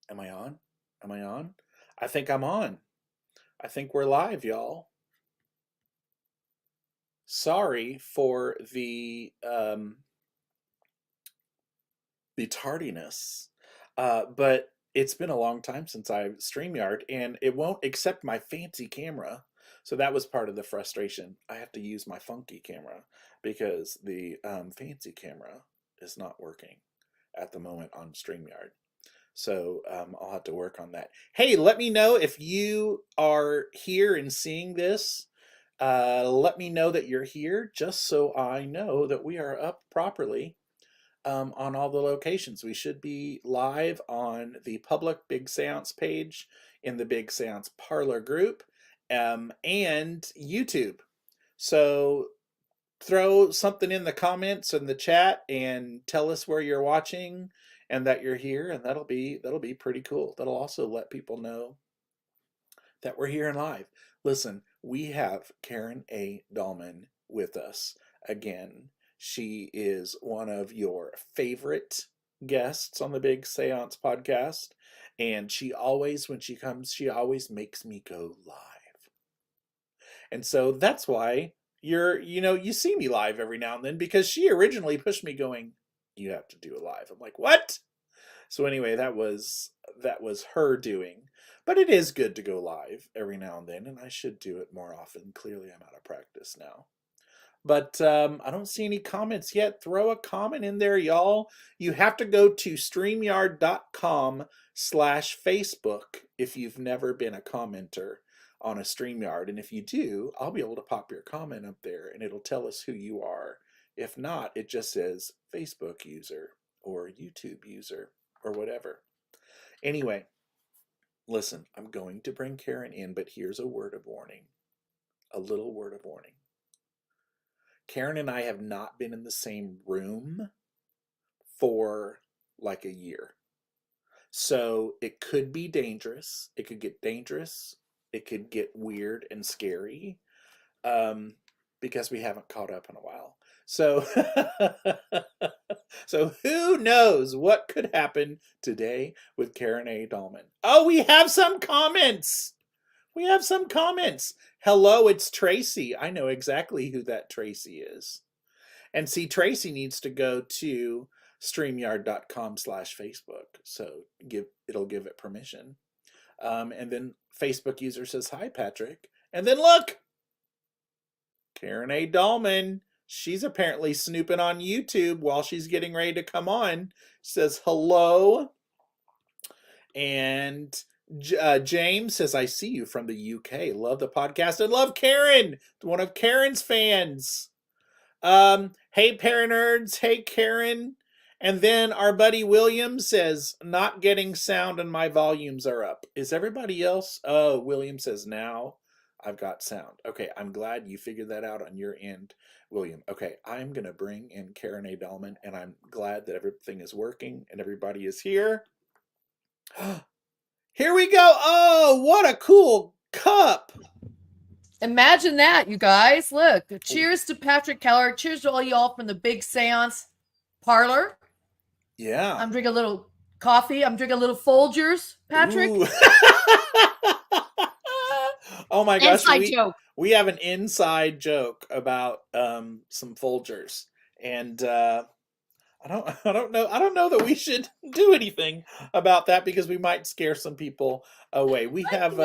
Am I on? Am I on? I think I'm on. I think we're live, y'all. Sorry for the tardiness, but it's been a long time since I've StreamYard, and it won't accept my fancy camera. So that was part of the frustration. I have to use my funky camera because the fancy camera is not working at the moment on StreamYard. So I'll have to work on that. Hey, let me know if you are here and seeing this. Let me know that you're here just so I know that we are up properly on all the locations. We should be live on the public Big Seance page in the Big Seance Parlor group and YouTube. So throw something in the comments and the chat and tell us where you're watching and that you're here, and that'll be pretty cool. That'll also let people know that we're here and live. Listen, we have Karen A. Dahlman with us again. She is one of your favorite guests on the Big Seance podcast, and she always, when she comes, she always makes me go live. And so that's why you see me live every now and then, because she originally pushed me going, you have to do a live. I'm like, what? So anyway, that was her doing. But it is good to go live every now and then, and I should do it more often. Clearly, I'm out of practice now. But I don't see any comments yet. Throw a comment in there, y'all. You have to go to StreamYard.com/Facebook if you've never been a commenter on a StreamYard. And if you do, I'll be able to pop your comment up there and it'll tell us who you are. If not, it just says Facebook user or YouTube user or whatever. Anyway, listen, I'm going to bring Karen in, but here's a word of warning. A little word of warning. Karen and I have not been in the same room for like a year. So it could be dangerous. It could get dangerous. It could get weird and scary because we haven't caught up in a while. So, so who knows what could happen today with Karen A. Dahlman. Oh, we have some comments. We have some comments. Hello, it's Tracy. I know exactly who that Tracy is. And see, Tracy needs to go to StreamYard.com/Facebook. So it'll give it permission. And then Facebook user says, hi, Patrick. And then look, Karen A. Dahlman. She's apparently snooping on YouTube while she's getting ready to come on. Says hello. And James says, I see you from the UK. Love the podcast and love Karen. One of Karen's fans. Hey, Paranerds. Hey, Karen. And then our buddy William says, not getting sound and my volumes are up. Is everybody else? Oh, William says, now I've got sound. Okay, I'm glad you figured that out on your end, William. Okay, I'm going to bring in Karen A. Dahlman, and I'm glad that everything is working and everybody is here. Here we go. Oh, what a cool cup. Imagine that, you guys. Look, cheers to Patrick Keller. Cheers to all y'all from the Big Seance Parlor. Yeah. I'm drinking a little coffee. I'm drinking a little Folgers, Patrick. Oh my gosh. Inside joke. We have an inside joke about some Folgers. And I don't know that we should do anything about that because we might scare some people away. We have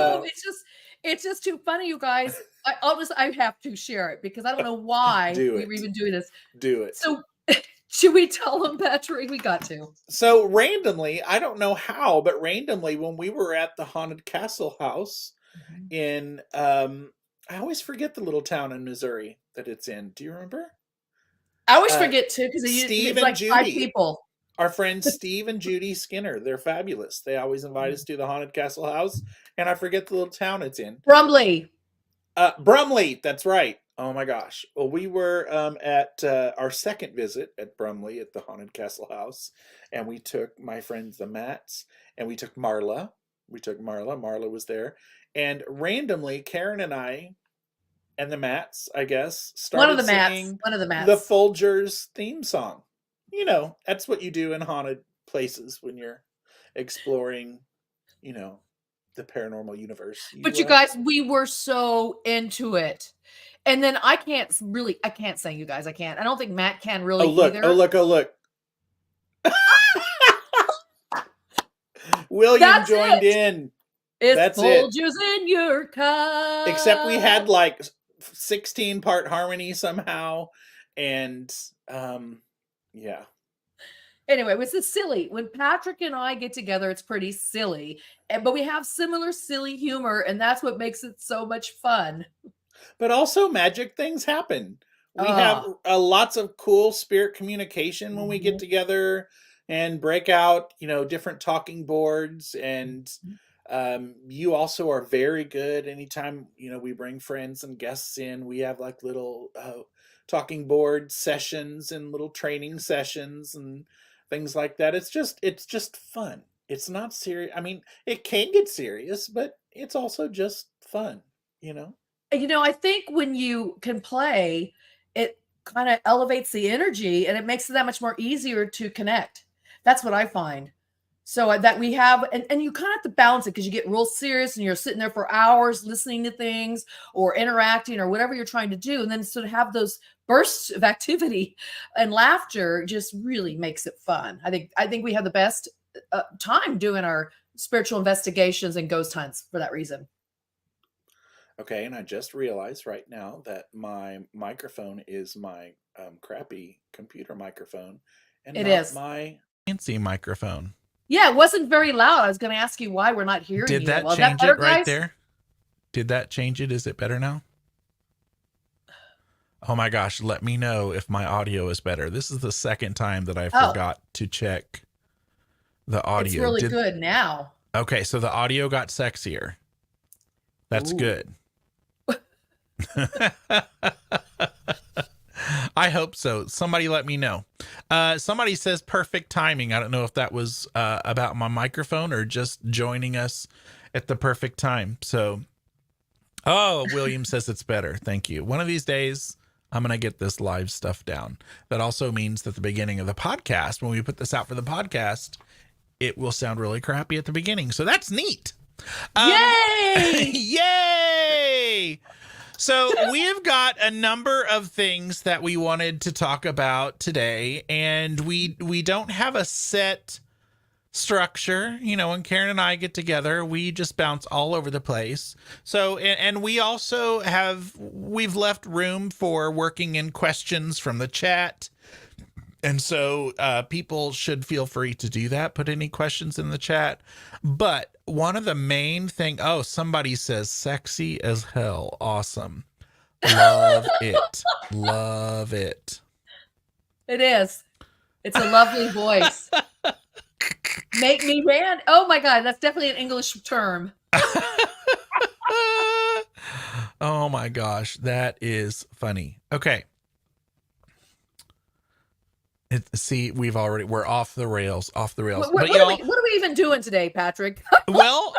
it's just too funny, you guys. I have to share it because I don't know why we're even doing this. Do it. So should we tell them, Patrick? We got to. So randomly, I don't know how, but randomly when we were at the Haunted Castle House in I always forget the little town in Missouri that it's in. Do you remember? I always forget too because it's like Judy, 5 people. Our friends Steve and Judy Skinner. They're fabulous. They always invite us to the Haunted Castle House, and I forget the little town it's in. Brumley. Brumley. That's right. Oh my gosh. Well, we were at our second visit at Brumley at the Haunted Castle House, and we took my friends the Matts, and we took Marla. Marla was there, and randomly Karen and I and the Matts, I guess, started singing the Folgers theme song. You know, that's what you do in haunted places when you're exploring you know, the paranormal universe. But you guys, we were so into it. And then I can't say you guys, I can't. I don't think Matt can Oh really look! Oh either. look! Oh look! William That's joined it. in. It's That's it. Folgers in your cup. Except we had like 16-part harmony somehow, and yeah. Anyway, it was just silly. When Patrick and I get together, it's pretty silly. But we have similar silly humor, and that's what makes it so much fun. But also magic things happen. We have Oh. lots of cool spirit communication when we get together and break out, different talking boards. And you also are very good. Anytime, we bring friends and guests in, we have like little talking board sessions and little training sessions and things like that. It's just fun. It's not serious. I mean, it can get serious, but it's also just fun, you know? I think when you can play, it kind of elevates the energy and it makes it that much more easier to connect. That's what I find. So that we have, and you kind of have to balance it because you get real serious and you're sitting there for hours listening to things or interacting or whatever you're trying to do. And then sort of have those bursts of activity and laughter just really makes it fun. I think we have the best time doing our spiritual investigations and ghost hunts for that reason. Okay, and I just realized right now that my microphone is my crappy computer microphone and It not is. my fancy microphone. Yeah, it wasn't very loud. I was going to ask you why we're not hearing Did you. that Well, change better, it right guys? there? Did that change it? Is it better now? Oh my gosh, let me know if my audio is better. This is the second time that I forgot to check the audio. It's really good now. Okay, so the audio got sexier. That's good. I hope so. Somebody let me know. Somebody says perfect timing. I don't know if that was about my microphone or just joining us at the perfect time. So, William says it's better. Thank you. One of these days, I'm going to get this live stuff down. That also means that the beginning of the podcast, when we put this out for the podcast, it will sound really crappy at the beginning. So that's neat. Yay! Yay! So we have got a number of things that we wanted to talk about today, and we don't have a set structure. When Karen and I get together, we just bounce all over the place. So, and we also we've left room for working in questions from the chat. And so people should feel free to do that. Put any questions in the chat. But one of the main somebody says sexy as hell. Awesome. Love it. Love it. It is. It's a lovely voice. Make me rant. Oh my God, that's definitely an English term. Oh my gosh, that is funny. Okay. See, we're off the rails. What are we even doing today, Patrick? Well,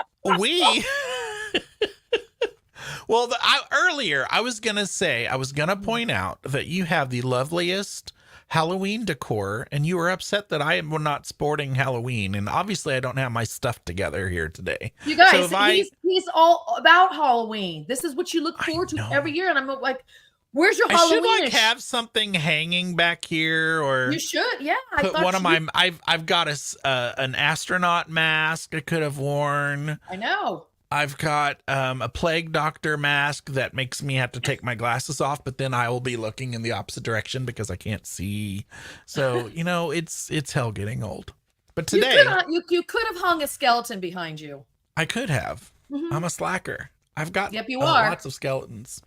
earlier I was going to point out that you have the loveliest Halloween decor, and you were upset that I am not sporting Halloween, and obviously I don't have my stuff together here today. You guys, so he's all about Halloween. This is what you look forward to every year, and I'm like, where's your Halloween? I should have something hanging back here, or you should, yeah. Put one of my. I've got an astronaut mask I could have worn. I know. I've got a plague doctor mask that makes me have to take my glasses off, but then I will be looking in the opposite direction because I can't see. So it's hell getting old. But today you could have hung a skeleton behind you. I could have. Mm-hmm. I'm a slacker. I've got you are. Lots of skeletons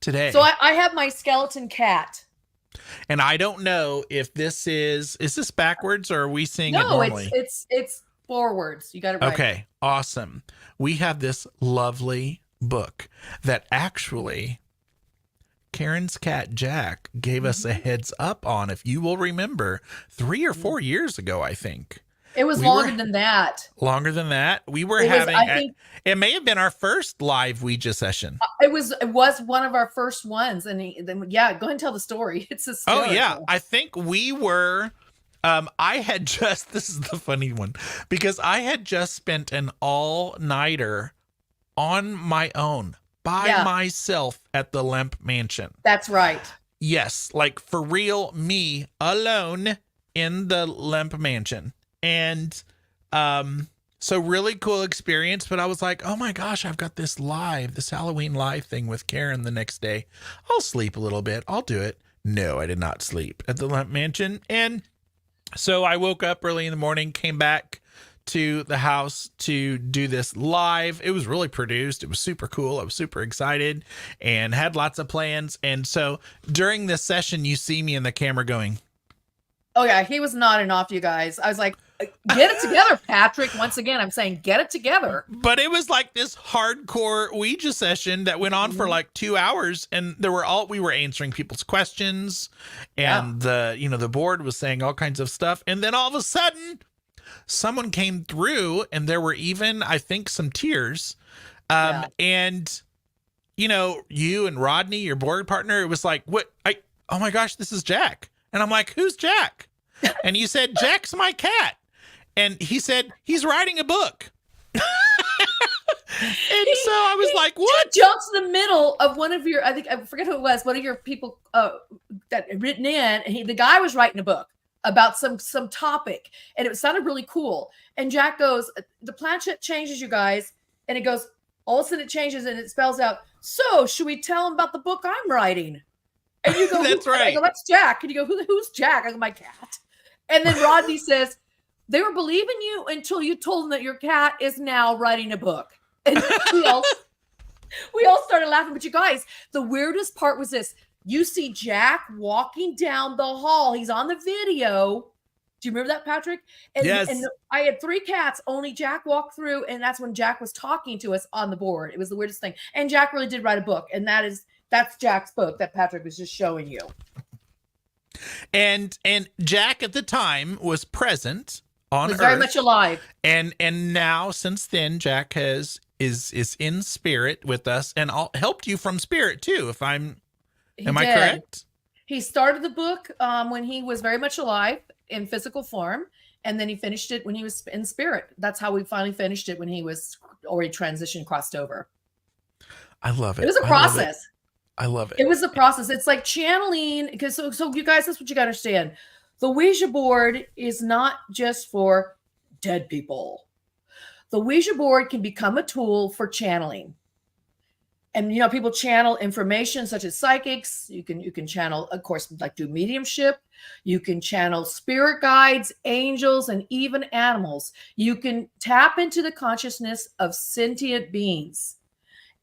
today. So I have my skeleton cat. And I don't know if this is this backwards or are we seeing it normally? No, it's forwards. You got it right. Okay, awesome. We have this lovely book that actually Karen's cat Jack gave us a heads up on, if you will remember, 3 or 4 years ago, I think. It was longer than that. Longer than that? We were it may have been our first live Ouija session. It was one of our first ones. And then go ahead and tell the story. It's hysterical. Oh, yeah. I think we were I had just, this is the funny one, because I had just spent an all-nighter on my own by Yeah, myself at the Lemp Mansion. that's right. Yes, like for real, me alone in the Lemp Mansion. And so really cool experience, but I was like, "Oh my gosh, I've got this Halloween live thing with Karen the next day. I'll sleep a little bit. I'll do it." No, I did not sleep at the Lemp Mansion. And so I woke up early in the morning, came back to the house to do this live. It was really produced. It was super cool. I was super excited and had lots of plans. And so during this session, you see me in the camera going, Oh yeah, he was nodding off, you guys. I was like, get it together, Patrick. Once again, I'm saying get it together. but it was like this hardcore Ouija session that went on for Mhm. like 2 hours. And we were answering people's questions, Yeah, and the board was saying all kinds of stuff. And then all of a sudden, someone came through, and there were even, I think, some tears. yeah. And you and Rodney, your board partner, it was like, oh my gosh, this is Jack. And I'm like, who's Jack? And you said, Jack's my cat. And he said, he's writing a book. And so I was like, what? He jumps in the middle of one of your, I think, I forget who it was, one of your people that had written in, and the guy was writing a book about some topic, and it sounded really cool. And Jack goes, the planchette changes, you guys, and it goes, all of a sudden it changes, and it spells out, so should we tell him about the book I'm writing? And you go, That's I right. go, that's Jack. And you go, who's Jack? I go, my cat. And then Rodney says, they were believing you until you told them that your cat is now writing a book. And we all started laughing. But you guys, the weirdest part was this. You see Jack walking down the hall. He's on the video. Do you remember that, Patrick? Yes. And I had 3 cats. Only Jack walked through, and that's when Jack was talking to us on the board. It was the weirdest thing. And Jack really did write a book, and that's Jack's book that Patrick was just showing you. And Jack at the time was present on Was Earth. very much alive. And now since then, Jack is in spirit with us, and helped you from spirit too. Am I correct? He started the book when he was very much alive in physical form, and then he finished it when he was in spirit. That's how we finally finished it when he was already transitioned, crossed over. I love it. It was a process. I love it. It was a process. It's like channeling, because so you guys, that's what you got to understand. The Ouija board is not just for dead people. The Ouija board can become a tool for channeling. And people channel information such as psychics. You can channel, of course, like do mediumship. You can channel spirit guides, angels, and even animals. You can tap into the consciousness of sentient beings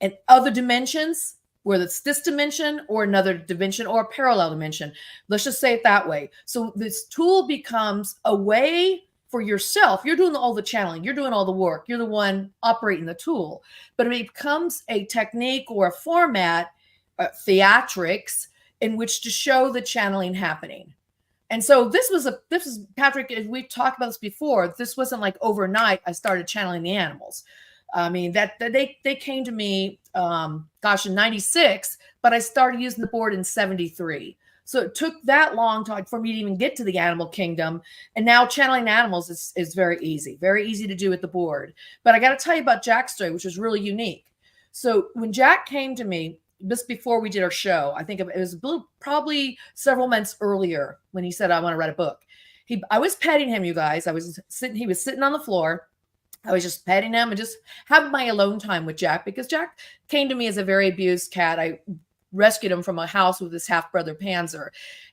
and other dimensions, whether it's this dimension or another dimension or a parallel dimension. Let's just say it that way. So this tool becomes a way for yourself. You're doing all the channeling. You're doing all the work. You're the one operating the tool. But it becomes a technique or a format, theatrics, in which to show the channeling happening. And so this is Patrick, as we've talked about this before, this wasn't like overnight I started channeling the animals. I mean, that they came to me, in 96, but I started using the board in 73. So it took that long for me to even get to the animal kingdom. And now channeling animals is very easy to do with the board. But I got to tell you about Jack's story, which was really unique. So when Jack came to me, just before we did our show, I think it was probably several months earlier when he said, I want to write a book. I was petting him, you guys. He was sitting on the floor. I was just petting him and just having my alone time with Jack, because Jack came to me as a very abused cat. I rescued him from a house with his half-brother Panzer.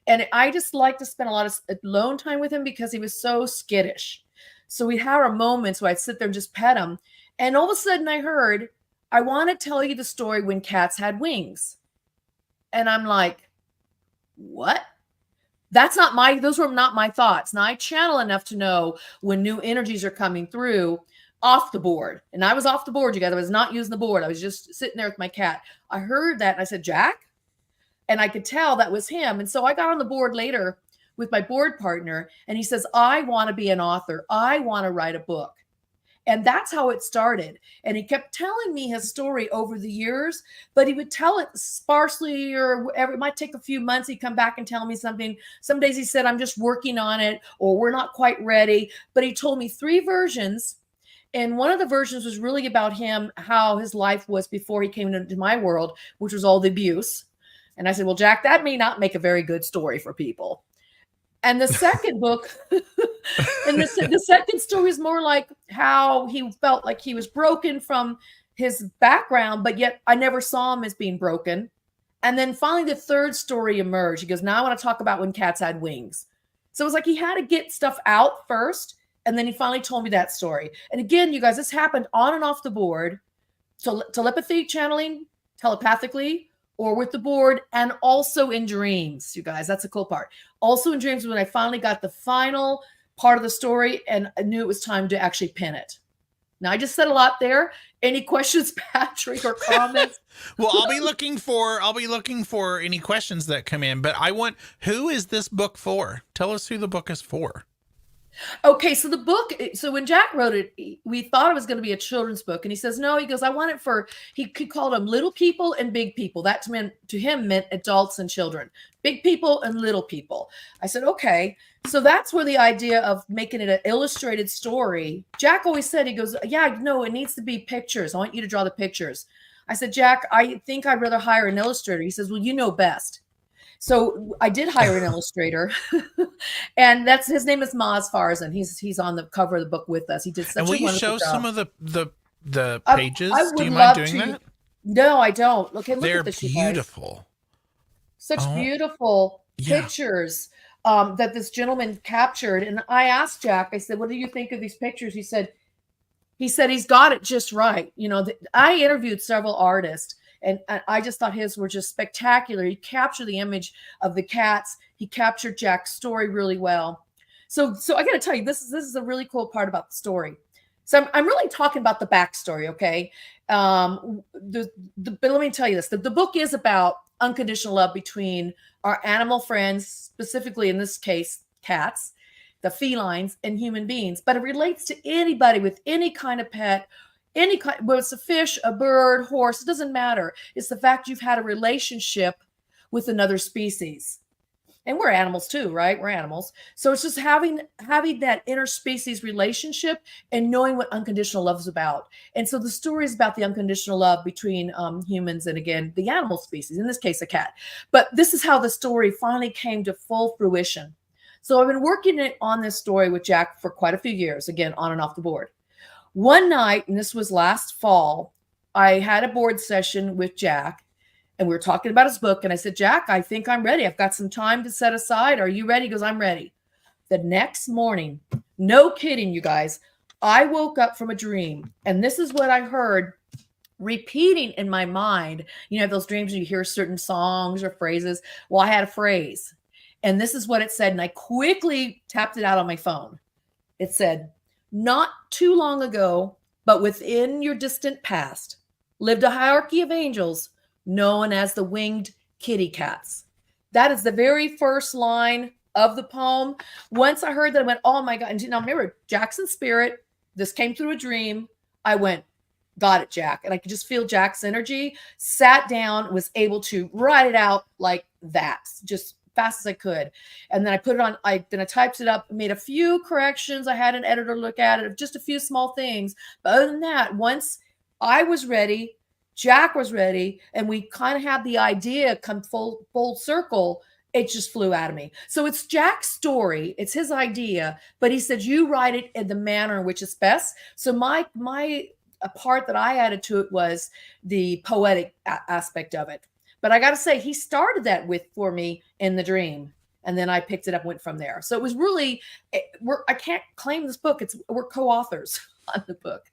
And I just like to spend a lot of alone time with him because he was so skittish. So we had our moments where I'd sit there and just pet him. And all of a sudden I heard, I want to tell you the story when cats had wings. And I'm like, what? Those were not my thoughts. Now I channel enough to know when new energies are coming through off the board. And I was off the board, you guys. I was not using the board. I was just sitting there with my cat. I heard that and I said, Jack? And I could tell that was him. And so I got on the board later with my board partner, and he says, I want to be an author. I want to write a book. And that's how it started. And he kept telling me his story over the years, but he would tell it sparsely, or it might take a few months. He'd come back and tell me something. Some days he said, I'm just working on it, or we're not quite ready. But he told me 3 versions. And one of the versions was really about him, how his life was before he came into my world, which was all the abuse. And I said, well, Jack, that may not make a very good story for people. And the second book, and the second story is more like how he felt like he was broken from his background, but yet I never saw him as being broken. And then finally, the third story emerged. He goes, now I want to talk about when cats had wings. So it was like he had to get stuff out first. And then he finally told me that story. And again, you guys, this happened on and off the board. So telepathy channeling, telepathically, or with the board, and also in dreams, you guys. That's the cool part. Also in dreams, when I finally got the final part of the story and I knew it was time to actually pin it. Now, I just said a lot there. Any questions, Patrick, or comments? Well, I'll be looking for any questions that come in, but who is this book for? Tell us who the book is for. Okay, so the book, so when Jack wrote it, we thought it was going to be a children's book. And he says, no, he goes, I want it for, he called them little people and big people. That to him meant adults and children, big people and little people. I said, okay. So that's where the idea of making it an illustrated story. Jack always said, he goes, yeah, no, it needs to be pictures. I want you to draw the pictures. I said, Jack, I think I'd rather hire an illustrator. He says, well, you know best. So I did hire an illustrator, and his name is Maz Farzan. He's on the cover of the book with us. He did such a wonderful job. And will you show some of the pages? I would Do you love mind doing that? No, I don't. Look They're at this. beautiful. Such beautiful pictures that this gentleman captured. And I asked Jack, I said, what do you think of these pictures? He said he's got it just right. You know, I interviewed several artists. And I just thought his were just spectacular. He captured the image of the cats. He captured Jack's story really well. So I got to tell you, this is a really cool part about the story. So I'm really talking about the backstory, okay? But let me tell you this: the book is about unconditional love between our animal friends, specifically in this case, cats, the felines, and human beings. But it relates to anybody with any kind of pet. Any kind, whether it's a fish, a bird, horse, it doesn't matter. It's the fact you've had a relationship with another species. And we're animals too, right? We're animals. So it's just having that interspecies relationship and knowing what unconditional love is about. And so the story is about the unconditional love between humans and, again, the animal species, in this case, a cat. But this is how the story finally came to full fruition. So I've been working on this story with Jack for quite a few years, again, on and off the board. One night, and this was last fall, I had a board session with Jack, and we were talking about his book. And I said, Jack, I think I'm ready. I've got some time to set aside. Are you ready? He goes, I'm ready. The next morning, no kidding, you guys, I woke up from a dream, and this is what I heard repeating in my mind. You know, those dreams where you hear certain songs or phrases. Well, I had a phrase, and this is what it said. And I quickly tapped it out on my phone. It said, not too long ago, but within your distant past, lived a hierarchy of angels known as the winged kitty cats. That is the very first line of the poem. Once I heard that, I went, oh my God. And now remember, Jack's spirit. This came through a dream. I went, got it, Jack. And I could just feel Jack's energy, sat down, was able to write it out like that, just fast as I could. And then I put it on, then I typed it up, made a few corrections. I had an editor look at it, just a few small things. But other than that, once I was ready, Jack was ready, and we kind of had the idea come full circle, it just flew out of me. So it's Jack's story. It's his idea, but he said, you write it in the manner in which it's best. So my a part that I added to it was the poetic aspect of it. But I got to say, he started that for me in the dream. And then I picked it up, went from there. So it was really, I can't claim this book. We're co-authors on the book.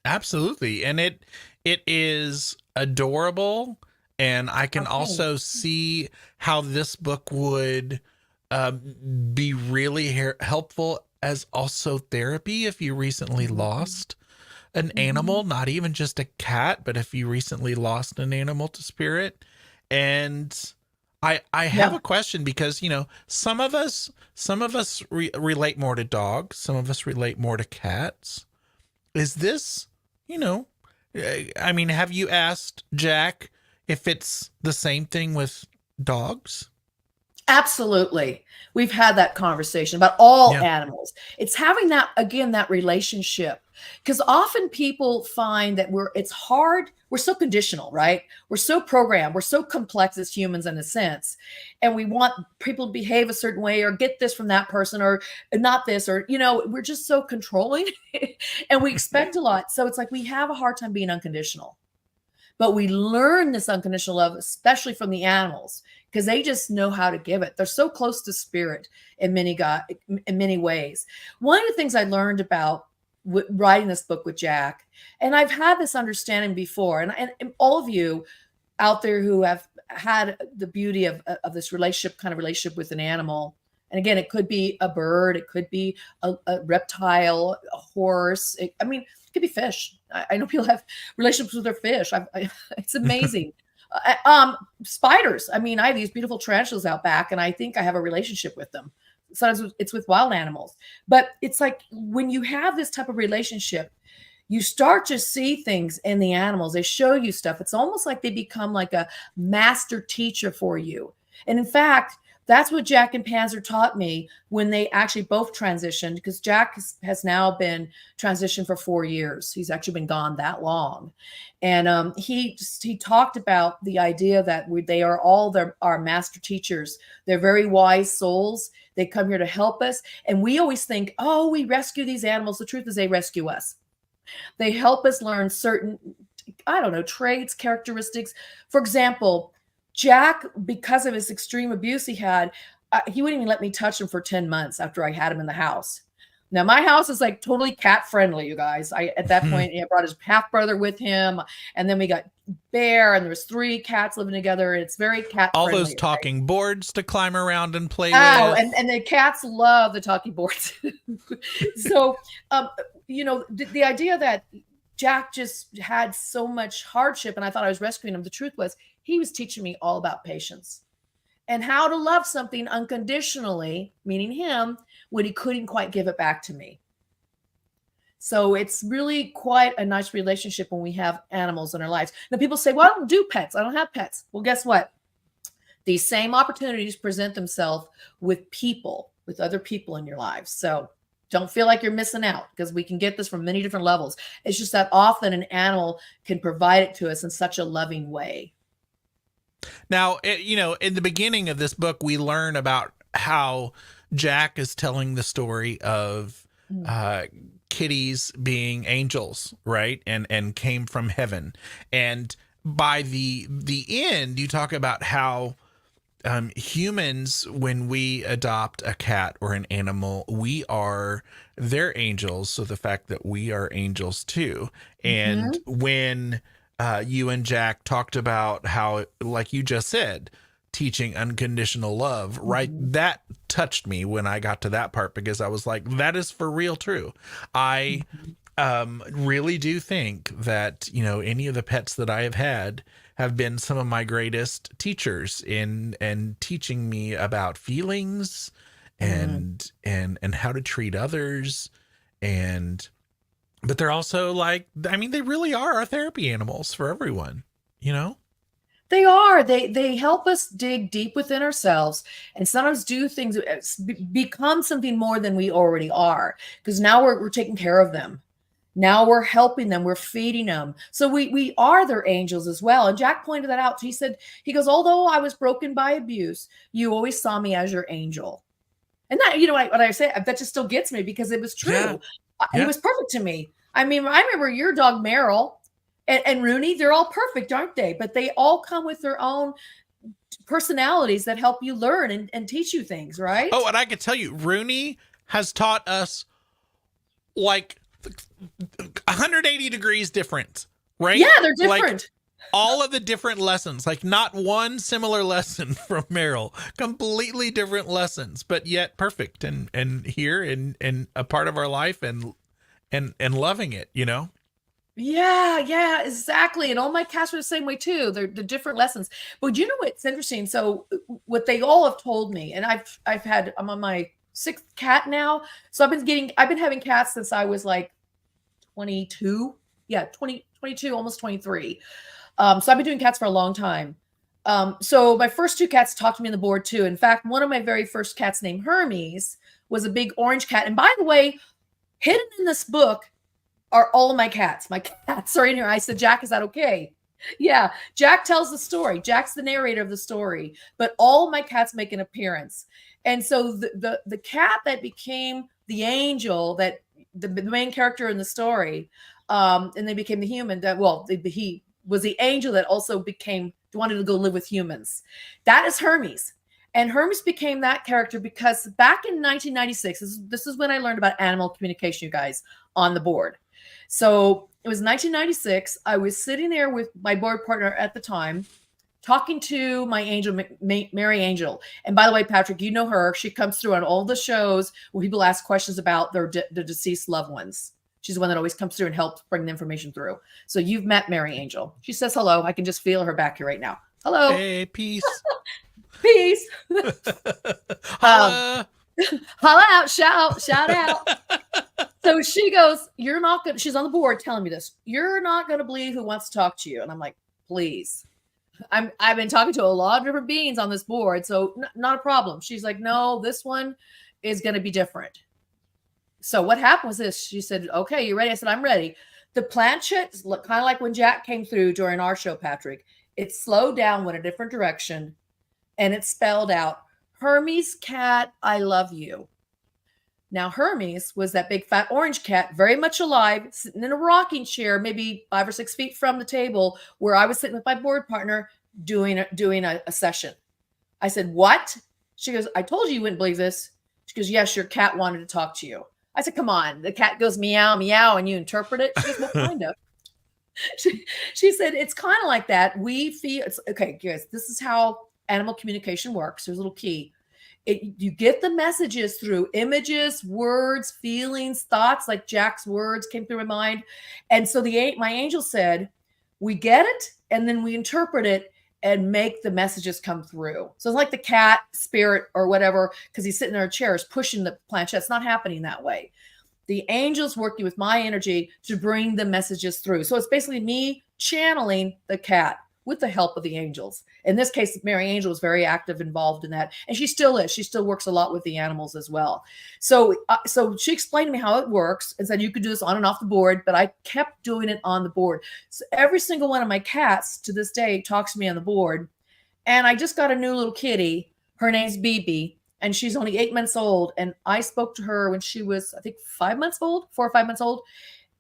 Absolutely. And it is adorable. And I can also see how this book would be really helpful as also therapy if you recently lost an animal, not even just a cat, but if you recently lost an animal to spirit. And I have a question, because, you know, some of us relate more to dogs. Some of us relate more to cats. is this, you know, I mean, have you asked Jack if it's the same thing with dogs? Absolutely. We've had that conversation about all Yeah. animals. It's having that, again, that relationship. Because often people find that it's hard. We're so conditional, right? We're so programmed. We're so complex as humans in a sense. And we want people to behave a certain way or get this from that person or not this, or, we're just so controlling and we expect a lot. So it's like we have a hard time being unconditional. But we learn this unconditional love, especially from the animals, because they just know how to give it. They're so close to spirit in many ways. One of the things I learned about writing this book with Jack, and I've had this understanding before, and all of you out there who have had the beauty of this kind of relationship with an animal. And again, it could be a bird, it could be a reptile, a horse. It could be fish. I know people have relationships with their fish. It's amazing. Spiders. I have these beautiful tarantulas out back, and I think I have a relationship with them. Sometimes it's with wild animals, but it's like when you have this type of relationship, you start to see things in the animals. They show you stuff. It's almost like they become like a master teacher for you. And in fact, that's what Jack and Panzer taught me when they actually both transitioned, because Jack has now been transitioned for 4 years. He's actually been gone that long. And he talked about the idea that they are all our master teachers. They're very wise souls. They come here to help us. And we always think, oh, we rescue these animals. The truth is they rescue us. They help us learn certain, traits, characteristics. For example, Jack, because of his extreme abuse he had, he wouldn't even let me touch him for 10 months after I had him in the house. Now, my house is like totally cat friendly, you guys. At that point, he brought his half brother with him. And then we got Bear, and there was 3 cats living together. It's very cat All friendly. those talking boards to climb around and play Oh, with. and the cats love the talking boards. So, the idea that Jack just had so much hardship and I thought I was rescuing him. The truth was he was teaching me all about patience and how to love something unconditionally, meaning him, when he couldn't quite give it back to me. So it's really quite a nice relationship when we have animals in our lives. Now people say, well, I don't do pets. I don't have pets. Well, guess what? These same opportunities present themselves with people, with other people in your lives. So don't feel like you're missing out, because we can get this from many different levels. It's just that often an animal can provide it to us in such a loving way. Now, in the beginning of this book, we learn about how Jack is telling the story of kitties being angels, right? And came from heaven. And by the end, you talk about how humans, when we adopt a cat or an animal, we are their angels. So the fact that we are angels too. And when you and Jack talked about how, like you just said, teaching unconditional love, right? That touched me when I got to that part, because I was like, that is for real true. I really do think that, any of the pets that I have had have been some of my greatest teachers in teaching me about feelings and how to treat others. But they're also they really are our therapy animals for everyone, They are. They help us dig deep within ourselves and sometimes do things, become something more than we already are, because now we're taking care of them. Now we're helping them. We're feeding them. So we are their angels as well. And Jack pointed that out. He goes, although I was broken by abuse, you always saw me as your angel. And that, what I say, that just still gets me, because it was true. Yeah. He was perfect to me. I remember your dog, Meryl, and Rooney, they're all perfect, aren't they? But they all come with their own personalities that help you learn and teach you things, right? Oh, and I can tell you, Rooney has taught us 180 degrees different, right? Yeah, they're different. All of the different lessons, not one similar lesson from Meryl, completely different lessons, but yet perfect and here and a part of our life and loving it, Yeah, exactly. And all my cats are the same way too. They're the different lessons. But what's interesting? So what they all have told me, and I'm on my 6th cat now. So I've been having cats since I was like 22. Yeah, 22, almost 23. So I've been doing cats for a long time. So my first two cats talked to me on the board too. In fact, one of my very first cats named Hermes was a big orange cat. And by the way, hidden in this book are all of my cats. My cats are in here. I said, Jack, is that okay? Yeah, Jack tells the story. Jack's the narrator of the story, but all my cats make an appearance. And so the cat that became the angel, that the main character in the story, and they became the human that, well, he was the angel that also wanted to go live with humans. That is Hermes. And Hermes became that character because back in 1996, this is when I learned about animal communication, you guys, on the board. So it was 1996. I was sitting there with my board partner at the time, talking to my angel, Mary Angel. And by the way, Patrick, you know her. She comes through on all the shows where people ask questions about their deceased loved ones. She's the one that always comes through and helps bring the information through. So you've met Mary Angel. She says hello. I can just feel her back here right now. Hello. Hey, peace. Peace. Holla. Holla out, shout out. So she goes, you're not going to, she's on the board telling me this. You're not going to believe who wants to talk to you. And I'm like, please. I've been talking to a lot of different beings on this board, so not a problem. She's like, no, this one is going to be different. So what happened was this. She said, okay, you ready? I said, I'm ready. The planchette, kind of like when Jack came through during our show, Patrick, it slowed down, went a different direction, and it spelled out, Hermes cat, I love you. Now, Hermes was that big fat orange cat, very much alive, sitting in a rocking chair, maybe 5 or 6 feet from the table where I was sitting with my board partner doing a session. I said, what? She goes, I told you wouldn't believe this. She goes, yes, your cat wanted to talk to you. I said, come on. The cat goes meow, meow, and you interpret it. She goes, what kind of? She said, it's kind of like that. We feel, it's okay, guys, this is how animal communication works. There's a little key. You get the messages through images, words, feelings, thoughts, like Jack's words came through my mind. And so my angel said, we get it, and then we interpret it and make the messages come through. So it's like the cat spirit or whatever, because he's sitting in our chairs pushing the planchette. It's not happening that way. The angel's working with my energy to bring the messages through. So it's basically me channeling the cat with the help of the angels. In this case, Mary Angel was very active, involved in that. And she still is. She still works a lot with the animals as well. So she explained to me how it works and said, you could do this on and off the board, but I kept doing it on the board. So every single one of my cats to this day talks to me on the board. And I just got a new little kitty. Her name's BB, and she's only 8 months old. And I spoke to her when she was, I think, 5 months old, 4 or 5 months old.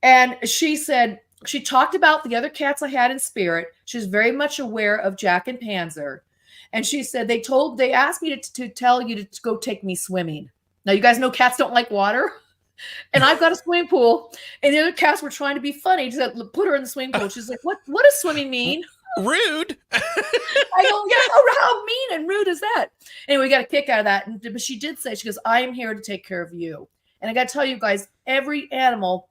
And she said, she talked about the other cats I had in spirit. She was very much aware of Jack and Panzer. And she said, they asked me to tell you to go take me swimming. Now, you guys know cats don't like water. And I've got a swimming pool. And the other cats were trying to be funny to put her in the swimming pool. She's like, what does swimming mean? Rude. I go, yeah, how mean and rude is that? Anyway, we got a kick out of that. But she did say, she goes, I am here to take care of you. And I got to tell you guys, every animal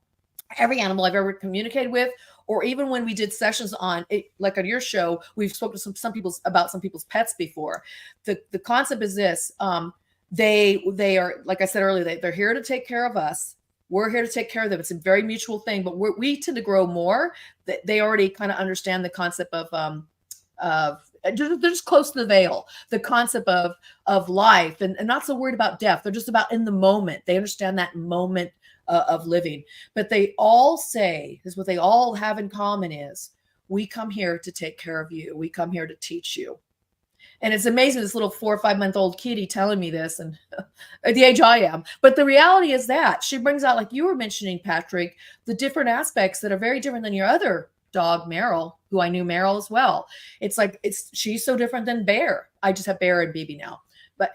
I've ever communicated with, or even when we did sessions on it, like on your show, we've spoken to some people's pets before. The concept is this: they are, like I said earlier, they're here to take care of us. We're here to take care of them. It's a very mutual thing, but we tend to grow more. They already kind of understand the concept of they're just close to the veil, the concept of life, and not so worried about death. They're just about in the moment. They understand that moment of living. But they all say, is what they all have in common is, we come here to take care of you. We come here to teach you. And it's amazing, this little 4 or 5 month old kitty telling me this, and at the age I am. But the reality is that she brings out, like you were mentioning, Patrick, the different aspects that are very different than your other dog, Meryl, who I knew Meryl as well. It's like, she's so different than Bear. I just have Bear and BB now.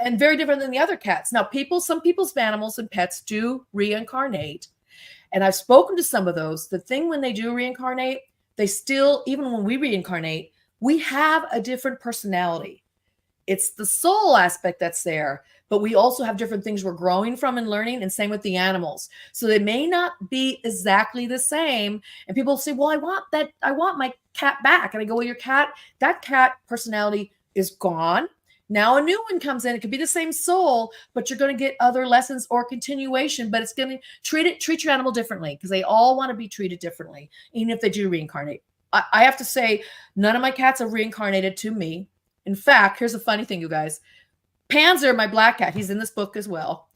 And very different than the other cats. Now, some people's animals and pets do reincarnate. And I've spoken to some of those. The thing when they do reincarnate, they still, even when we reincarnate, we have a different personality. It's the soul aspect that's there, but we also have different things we're growing from and learning, and same with the animals. So they may not be exactly the same. And people say, well, I want my cat back. And I go, well, that cat personality is gone. Now a new one comes in. It could be the same soul, but you're going to get other lessons or continuation, but it's going to treat your animal differently because they all want to be treated differently, even if they do reincarnate. I have to say, none of my cats have reincarnated to me. In fact, here's a funny thing, you guys. Panzer, my black cat, he's in this book as well.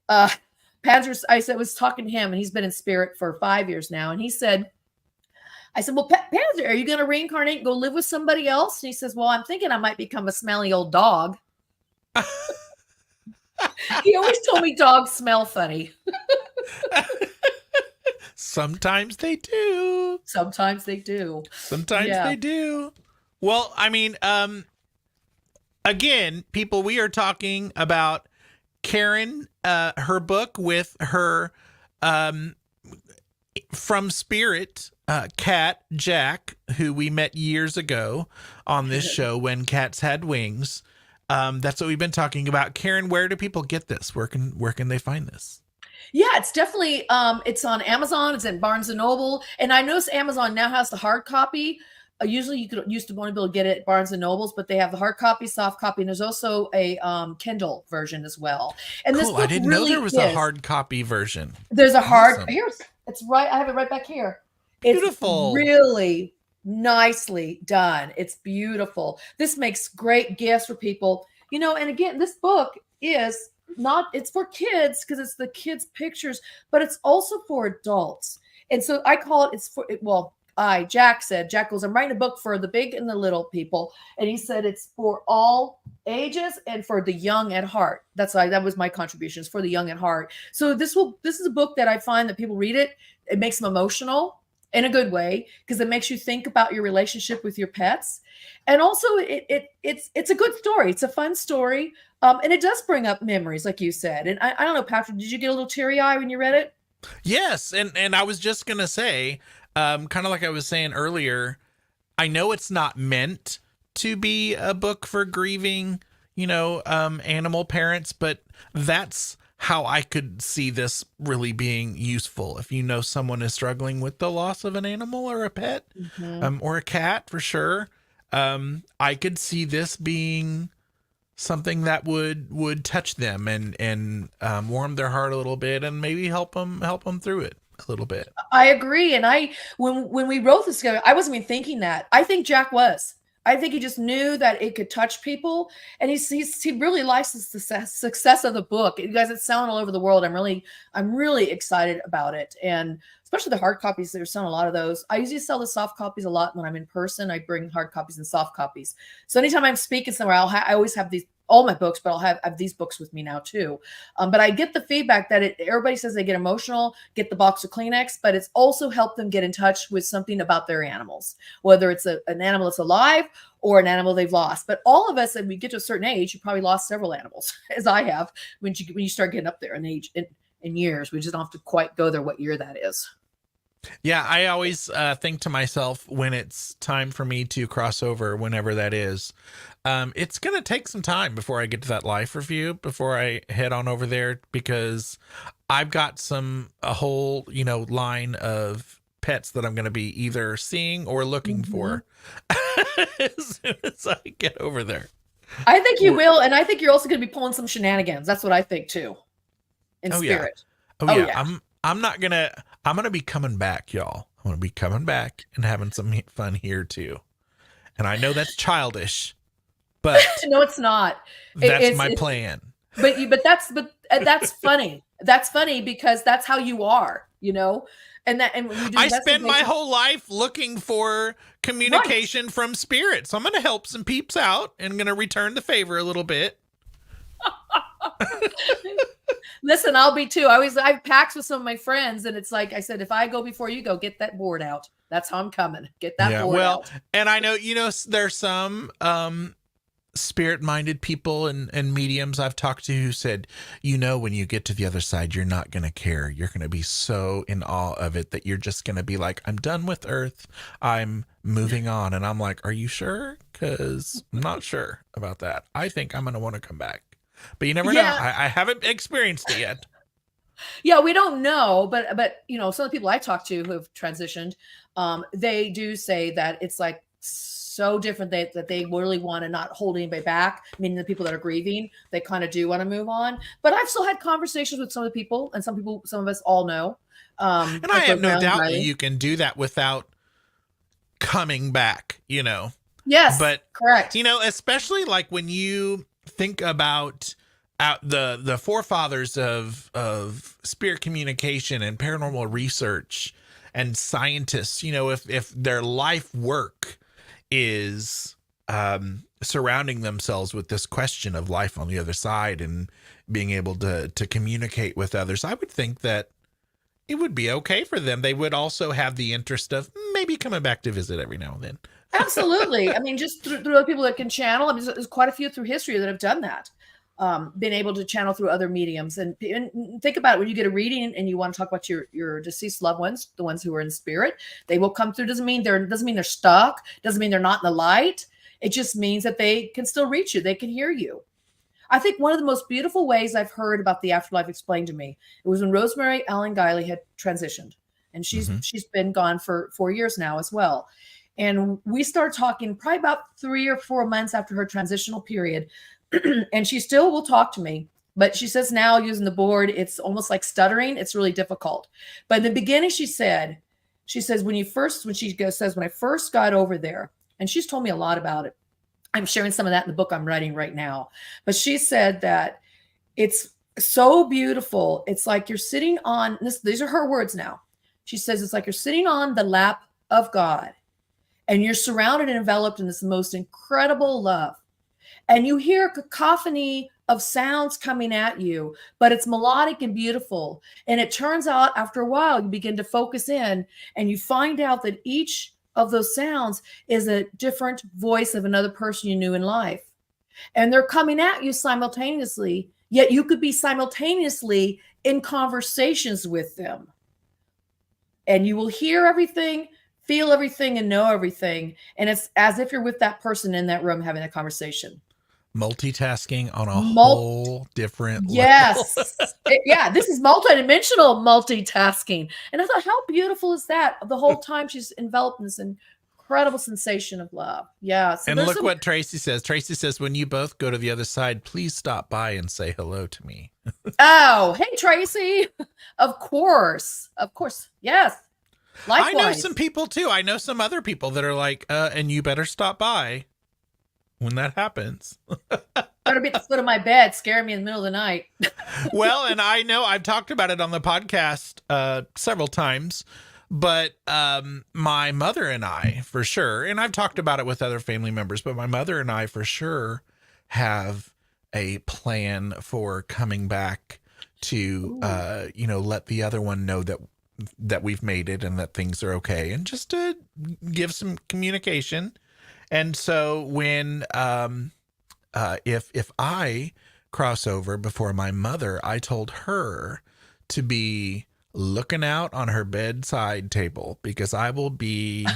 Panzer, was talking to him, and he's been in spirit for 5 years now. And he said, I said, well, Panzer, are you going to reincarnate and go live with somebody else? And he says, well, I'm thinking I might become a smelly old dog. He always told me dogs smell funny. Sometimes they do. Sometimes they do. Sometimes they do. Well, I mean, again, people, we are talking about Karen, her book with her from spirit cat, Jack, who we met years ago on this show when cats had wings. That's what we've been talking about. Karen, where do people get this? Where can they find this? Yeah, it's definitely it's on Amazon. It's in Barnes and Noble, and I noticed Amazon now has the hard copy. Usually, you used to want to be able to get it at Barnes and Nobles, but they have the hard copy, soft copy, and there's also a Kindle version as well. And cool. This book I didn't really know there was a hard copy version. There's a hard. Awesome. It's right. I have it right back here. Beautiful. It's really nicely done. It's beautiful. This makes great gifts for people. And again, this book is not, it's for kids because it's the kids' pictures, but it's also for adults. And so I call it, Jack goes, I'm writing a book for the big and the little people. And he said, it's for all ages and for the young at heart. That was my contributions for the young at heart. So this is a book that I find that people read it. It makes them emotional in a good way because it makes you think about your relationship with your pets. And also it's a good story. It's a fun story. And it does bring up memories, like you said. And I don't know, Patrick, did you get a little teary-eyed when you read it? Yes. And I was just going to say, kind of like I was saying earlier, I know it's not meant to be a book for grieving, animal parents, but that's how I could see this really being useful. If someone is struggling with the loss of an animal or a pet, or a cat for sure, I could see this being something that would touch them and warm their heart a little bit and maybe help them through it a little bit. I agree. And when we wrote this together, I wasn't even thinking that. I think Jack was. I think he just knew that it could touch people, and he really likes the success of the book. You guys, it's selling all over the world. I'm really excited about it, and especially the hard copies. They're selling a lot of those. I usually sell the soft copies a lot when I'm in person. I bring hard copies and soft copies. So anytime I'm speaking somewhere, I always have all my books, but I'll have these books with me now too. But I get the feedback that everybody says they get emotional, get the box of Kleenex, but it's also helped them get in touch with something about their animals, whether it's an animal that's alive or an animal they've lost. But all of us, when we get to a certain age, you probably lost several animals, as I have, when you start getting up there in age, in years. We just don't have to quite go there what year that is. Yeah, I always think to myself when it's time for me to cross over, whenever that is, it's going to take some time before I get to that life review, before I head on over there, because I've got a whole, line of pets that I'm going to be either seeing or looking for as soon as I get over there. I think you will. And I think you're also going to be pulling some shenanigans. That's what I think too. In spirit. Oh yeah. I'm going to be coming back, y'all. I'm going to be coming back and having some fun here too. And I know that's childish, but no, it's not. That's my plan. But that's funny. That's funny because that's how you are, And I spend my whole life looking for communication from spirit. So I'm going to help some peeps out and I'm going to return the favor a little bit. Listen, I'll be too. I have packs with some of my friends, and it's like I said, if I go before you go, get that board out. That's how I'm coming. Get that board out. And I know, there's some spirit-minded people and mediums I've talked to who said, when you get to the other side, you're not going to care. You're going to be so in awe of it that you're just going to be like, I'm done with Earth. I'm moving on. And I'm like, are you sure? Because I'm not sure about that. I think I'm going to want to come back. But you never know. I haven't experienced it yet. Yeah, we don't know, but some of the people I talk to who have transitioned, they do say that it's like so different that they really want to not hold anybody back, meaning the people that are grieving, they kind of do want to move on. But I've still had conversations with some of the people, and some of us all know. And I like have no Rosemary doubt Riley. you can do that without coming back, Yes, But, correct. especially like when you think about the forefathers of spirit communication and paranormal research and scientists, if their life work is surrounding themselves with this question of life on the other side and being able to communicate with others, I would think that it would be okay for them. They would also have the interest of maybe coming back to visit every now and then. Absolutely. I mean, just through other people that can channel. I mean, there's quite a few through history that have done that. Been able to channel through other mediums. And think about it, when you get a reading and you want to talk about your deceased loved ones, the ones who are in spirit, they will come through. Doesn't mean they're stuck. Doesn't mean they're not in the light. It just means that they can still reach you. They can hear you. I think one of the most beautiful ways I've heard about the afterlife explained to me, it was when Rosemary Ellen Guiley had transitioned, and she's been gone for 4 years now as well. And we started talking probably about 3 or 4 months after her transitional period. And she still will talk to me, but she says now using the board, it's almost like stuttering. It's really difficult. But in the beginning, she says, when I first got over there, and she's told me a lot about it. I'm sharing some of that in the book I'm writing right now. But she said that it's so beautiful. It's like you're sitting on this. These are her words now. She says, it's like you're sitting on the lap of God, and you're surrounded and enveloped in this most incredible love. And you hear a cacophony of sounds coming at you, but it's melodic and beautiful. And it turns out after a while, you begin to focus in and you find out that each of those sounds is a different voice of another person you knew in life. And they're coming at you simultaneously, yet you could be simultaneously in conversations with them. And you will hear everything, feel everything, and know everything. And it's as if you're with that person in that room having a conversation. Multitasking on a whole different level. Yes. This is multidimensional multitasking. And I thought, how beautiful is that? The whole time she's enveloped in this incredible sensation of love. Yeah. So and look what Tracy says. Tracy says, when you both go to the other side, please stop by and say hello to me. Oh, hey, Tracy. Of course. Yes. Likewise. I know some people too. I know some other people that are like, and you better stop by when that happens. Better be at the foot of my bed, scaring me in the middle of the night. Well, and I know I've talked about it on the podcast several times, but my mother and I, for sure, and I've talked about it with other family members, but my mother and I for sure have a plan for coming back to, let the other one know that we've made it and that things are okay, and just to give some communication. And so when, if I cross over before my mother, I told her to be looking out on her bedside table, because I will be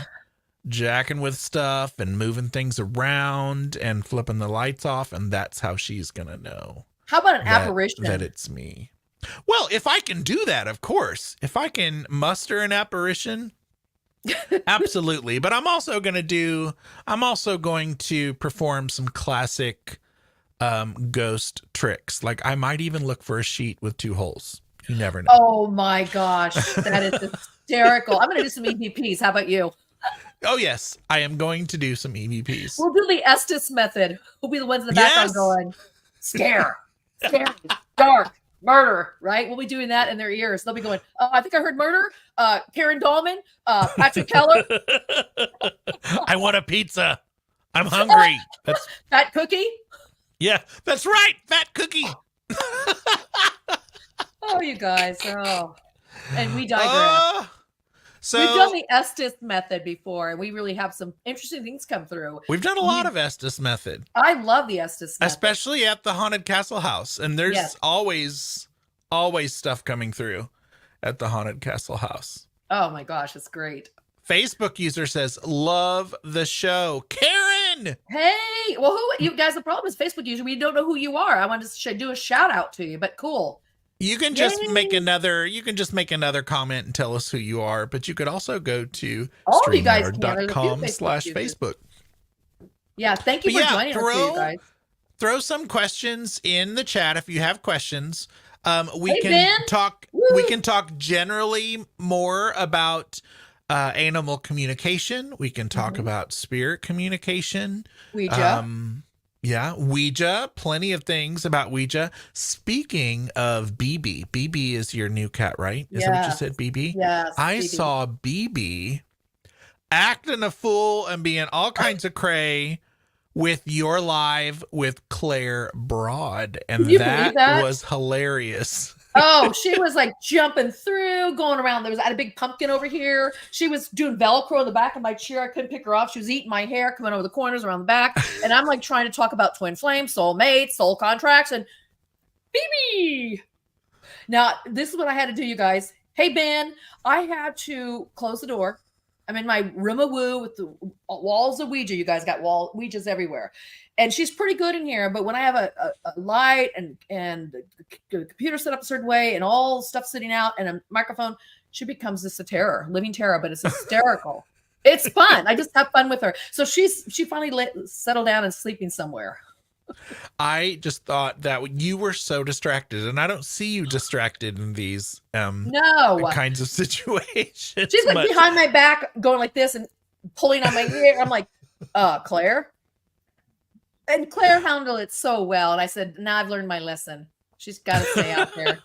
jacking with stuff and moving things around and flipping the lights off. And that's how she's going to know. How about an apparition? That it's me. Well, if I can do that, of course, if I can muster an apparition, absolutely. But I'm also going to perform some classic ghost tricks. Like I might even look for a sheet with 2 holes. You never know. Oh my gosh. That is hysterical. I'm going to do some EVPs. How about you? Oh yes. I am going to do some EVPs. We'll do the Estes method. We'll be the ones in the background going, scare, dark, murder, right? We'll be doing that in their ears. They'll be going, I think I heard murder. Karen Dahlman, Patrick Keller. I want a pizza. I'm hungry. That's Fat Cookie. Yeah, that's right. Fat Cookie. Oh, you guys. Oh, and we digress. So we've done the Estes method before, and we really have some interesting things come through. We've done a lot of Estes method. I love the Estes method. Especially at the Haunted Castle House. And there's always stuff coming through at the Haunted Castle House. Oh my gosh, it's great. Facebook user says, love the show. Karen! Hey! Well, you guys, the problem is Facebook user, we don't know who you are. I wanted to do a shout out to you, but cool. You can just make another comment and tell us who you are, but you could also go to StreamYard.com/Facebook. Yeah. Thank you But for yeah, joining us, you guys. throw some questions in the chat if you have questions. We Hey, can Ben. talk. We Woo. can talk generally more about animal communication. We can talk Mhm. about spirit communication. Ouija. Yeah, Ouija. Plenty of things about Ouija. Speaking of BB, BB is your new cat, right? Is that what you Yes. said, BB? Yes, I BB. saw BB acting a fool and being all kinds of cray with your live with Claire Broad, Can and you believe that that? was hilarious. Oh, she was like jumping through, going around. I had a big pumpkin over here. She was doing Velcro in the back of my chair. I couldn't pick her off. She was eating my hair, coming over the corners, around the back. And I'm like trying to talk about twin flames, soul mates, soul contracts, and BB. Now, this is what I had to do, you guys. Hey, Ben, I had to close the door. I'm in my room of woo with the walls of Ouija. You guys got Ouijas everywhere. And she's pretty good in here. But when I have a light and the computer set up a certain way and all stuff sitting out and a microphone, she becomes this a terror, living terror, but it's hysterical. It's fun. I just have fun with her. So she finally settled down and sleeping somewhere. I just thought that you were so distracted, and I don't see you distracted in these No. kinds of situations. She's like much. behind my back, going like this and pulling on my hair. I'm like, Claire. And Claire handled it so well. And I said, now I've learned my lesson. She's got to stay out there.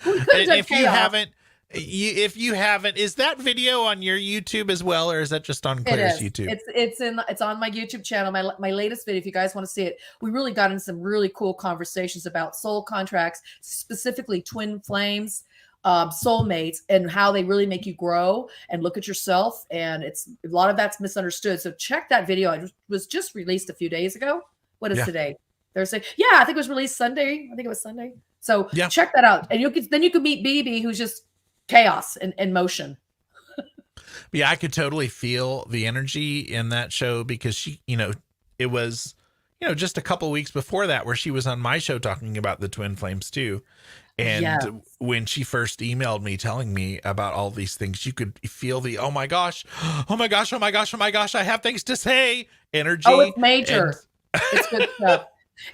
We could have done If you haven't, is that video on your YouTube as well, or is that just on Claire's YouTube? It's on my YouTube channel. My latest video. If you guys want to see it, we really got into some really cool conversations about soul contracts, specifically twin flames, soulmates, and how they really make you grow and look at yourself. And it's a lot of that's misunderstood. So check that video. It was just released a few days ago. What is today? Thursday? Yeah, I think it was released Sunday. I think it was Sunday. So check that out, and you could meet BB, who's just chaos and motion. Yeah, I could totally feel the energy in that show because she, it was, just a couple weeks before that where she was on my show talking about the twin flames too. And when she first emailed me telling me about all these things, you could feel the, oh my gosh, oh my gosh, oh my gosh, oh my gosh, I have things to say energy. Oh, it's major. It's good stuff.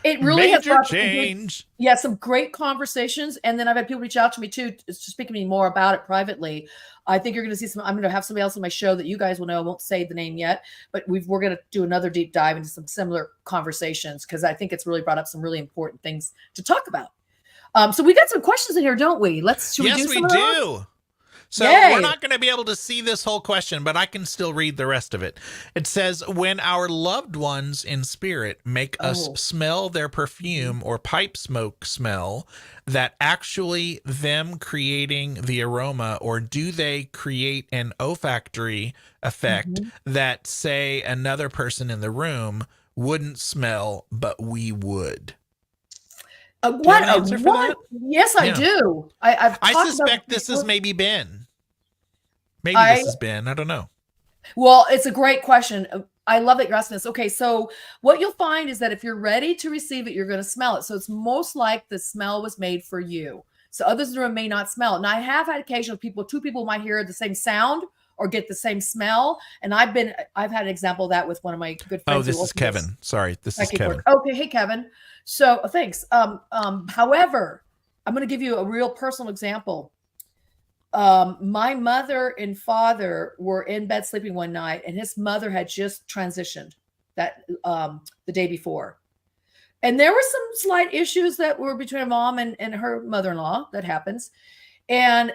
It really has brought change. Some great conversations. And then I've had people reach out to me too, to speak to me more about it privately. I think you're going to see I'm going to have somebody else on my show that you guys will know. I won't say the name yet, but we're going to do another deep dive into some similar conversations because I think it's really brought up some really important things to talk about. So we got some questions in here, don't we? Yes, we do. So we're not going to be able to see this whole question, but I can still read the rest of it. It says, when our loved ones in spirit make us smell their perfume or pipe smoke smell, that actually them creating the aroma, or do they create an olfactory effect that, say, another person in the room wouldn't smell, but we would? What? Yes, I do. I suspect this is maybe Ben. Maybe this is Ben. I don't know. Well, it's a great question. I love that you're asking this. Okay, so what you'll find is that if you're ready to receive it, you're going to smell it. So it's most like the smell was made for you. So others in the room may not smell it. Now, I have had occasional two people might hear the same sound or get the same smell. And I've had an example of that with one of my good friends. Oh, this is Kevin. Sorry, this is Kevin. Okay, hey, Kevin. So thanks. However, I'm going to give you a real personal example. My mother and father were in bed sleeping one night, and his mother had just transitioned that the day before. And there were some slight issues that were between mom and her mother-in-law. That happens. And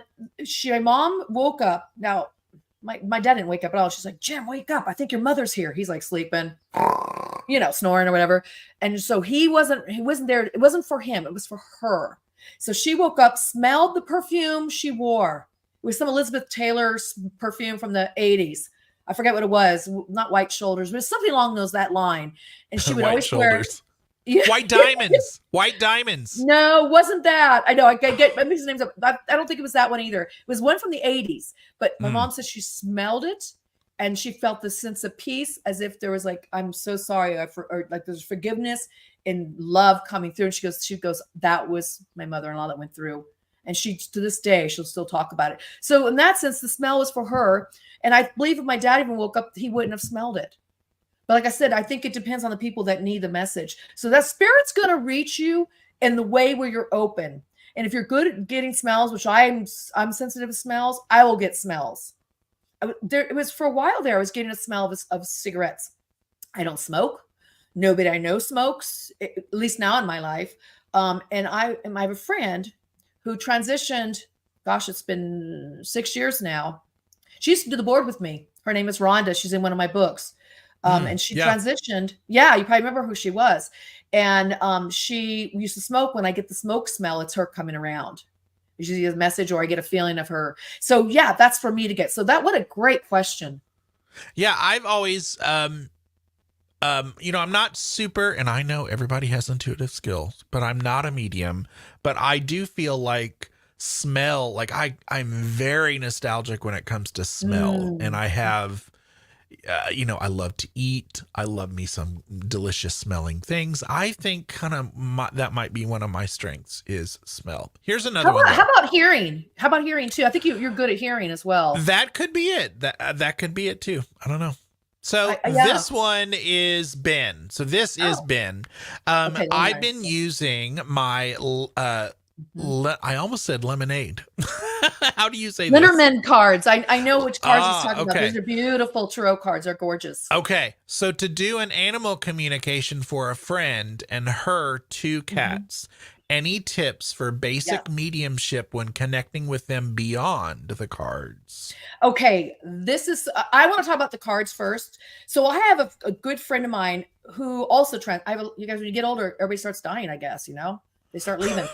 my mom woke up. Now, my dad didn't wake up at all. She's like, Jim, wake up. I think your mother's here. He's like sleeping, snoring or whatever. And so he wasn't there. It wasn't for him. It was for her. So she woke up, smelled the perfume she wore. It was some Elizabeth Taylor's perfume from the 80s. I forget what it was. Not White Shoulders, but something along that line. And she would always wear White Diamonds. White Diamonds. No, wasn't that. I know. I mix the names up. I don't think it was that one either. It was one from the 80s. But my mom said she smelled it and she felt the sense of peace, as if there was like, I'm so sorry, or like there's forgiveness and love coming through. And she goes, that was my mother-in-law that went through. And she, to this day, she'll still talk about it. So in that sense, the smell was for her. And I believe if my dad even woke up, he wouldn't have smelled it. But like I said, I think it depends on the people that need the message. So that spirit's going to reach you in the way where you're open. And if you're good at getting smells, which I'm sensitive to smells, I will get smells. It was for a while there, I was getting a smell of cigarettes. I don't smoke. Nobody I know smokes, at least now in my life. And I have a friend who transitioned. Gosh, it's been 6 years now. She used to do the board with me. Her name is Rhonda. She's in one of my books. And she transitioned. Yeah, you probably remember who she was. And she used to smoke. When I get the smoke smell, it's her coming around. Usually a message, or I get a feeling of her. So yeah, that's for me to get. So what a great question. Yeah, I've always I'm not super, and I know everybody has intuitive skills, but I'm not a medium. But I do feel like smell, like I'm very nostalgic when it comes to smell. And I have, I love to eat. I love me some delicious smelling things. I think kind of that might be one of my strengths is smell. Here's another one. How about hearing? How about hearing too? I think you're good at hearing as well. That could be it. That could be it too. I don't know. So this one is Ben. So this is Ben. Okay, I've been using my, I almost said lemonade. How do you say Linderman cards. I know which cards he's talking about. These are beautiful tarot cards. They're gorgeous. Okay. So to do an animal communication for a friend and her 2 cats, any tips for basic mediumship when connecting with them beyond the cards? Okay, I want to talk about the cards first. So I have a good friend of mine who also you guys, when you get older, everybody starts dying, I guess, they start leaving.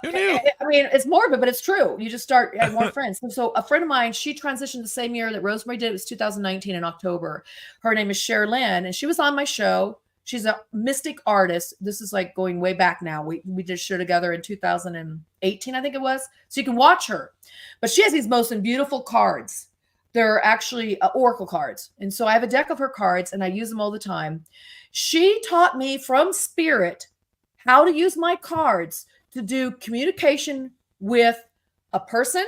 Who knew? I mean, it's morbid, but it's true. You just start having more friends. So a friend of mine, she transitioned the same year that Rosemary did. It was 2019 in October. Her name is Cher Lynn, and she was on my show. She's a mystic artist. This is like going way back now. We did a show together in 2018, I think it was. So you can watch her. But she has these most beautiful cards. They're actually oracle cards. And so I have a deck of her cards, and I use them all the time. She taught me from spirit how to use my cards to do communication with a person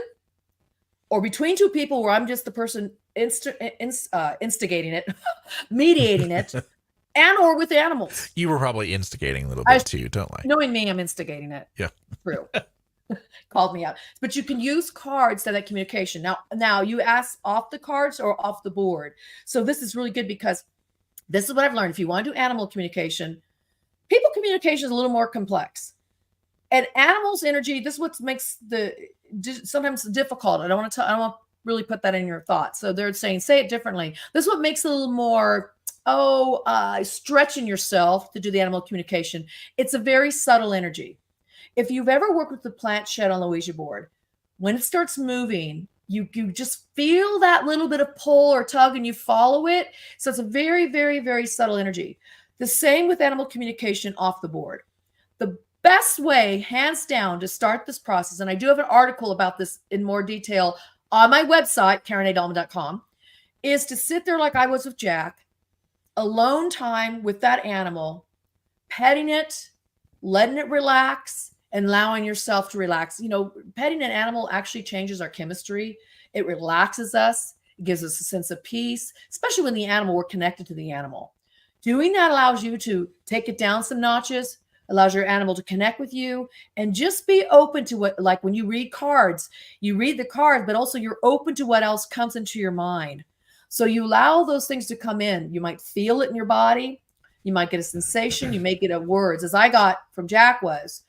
or between 2 people where I'm just the person instigating it, mediating it. And or with animals. You were probably instigating a little bit too, don't lie. Knowing me, I'm instigating it. Yeah. True. Called me out. But you can use cards to that communication. Now you ask off the cards or off the board. So this is really good because this is what I've learned. If you want to do animal communication, people communication is a little more complex. And animals' energy, this is what makes sometimes difficult. I don't want to really put that in your thoughts. So they're saying, say it differently. This is what makes it a little more stretching yourself to do the animal communication. It's a very subtle energy. If you've ever worked with the plant shed on the Ouija board, when it starts moving, you just feel that little bit of pull or tug and you follow it. So it's a very, very, very subtle energy. The same with animal communication off the board. The best way, hands down, to start this process, and I do have an article about this in more detail on my website, KarenADahlman.com, is to sit there like I was with Jack, alone time with that animal, petting it, letting it relax, and allowing yourself to relax. Petting an animal actually changes our chemistry. It relaxes us. It gives us a sense of peace, especially when we're connected to the animal. Doing that allows you to take it down some notches, allows your animal to connect with you, and just be open to what, like when you read cards, you read the cards, but also you're open to what else comes into your mind. So you allow those things to come in. You might feel it in your body. You might get a sensation. You may get a words. As I got from Jack was,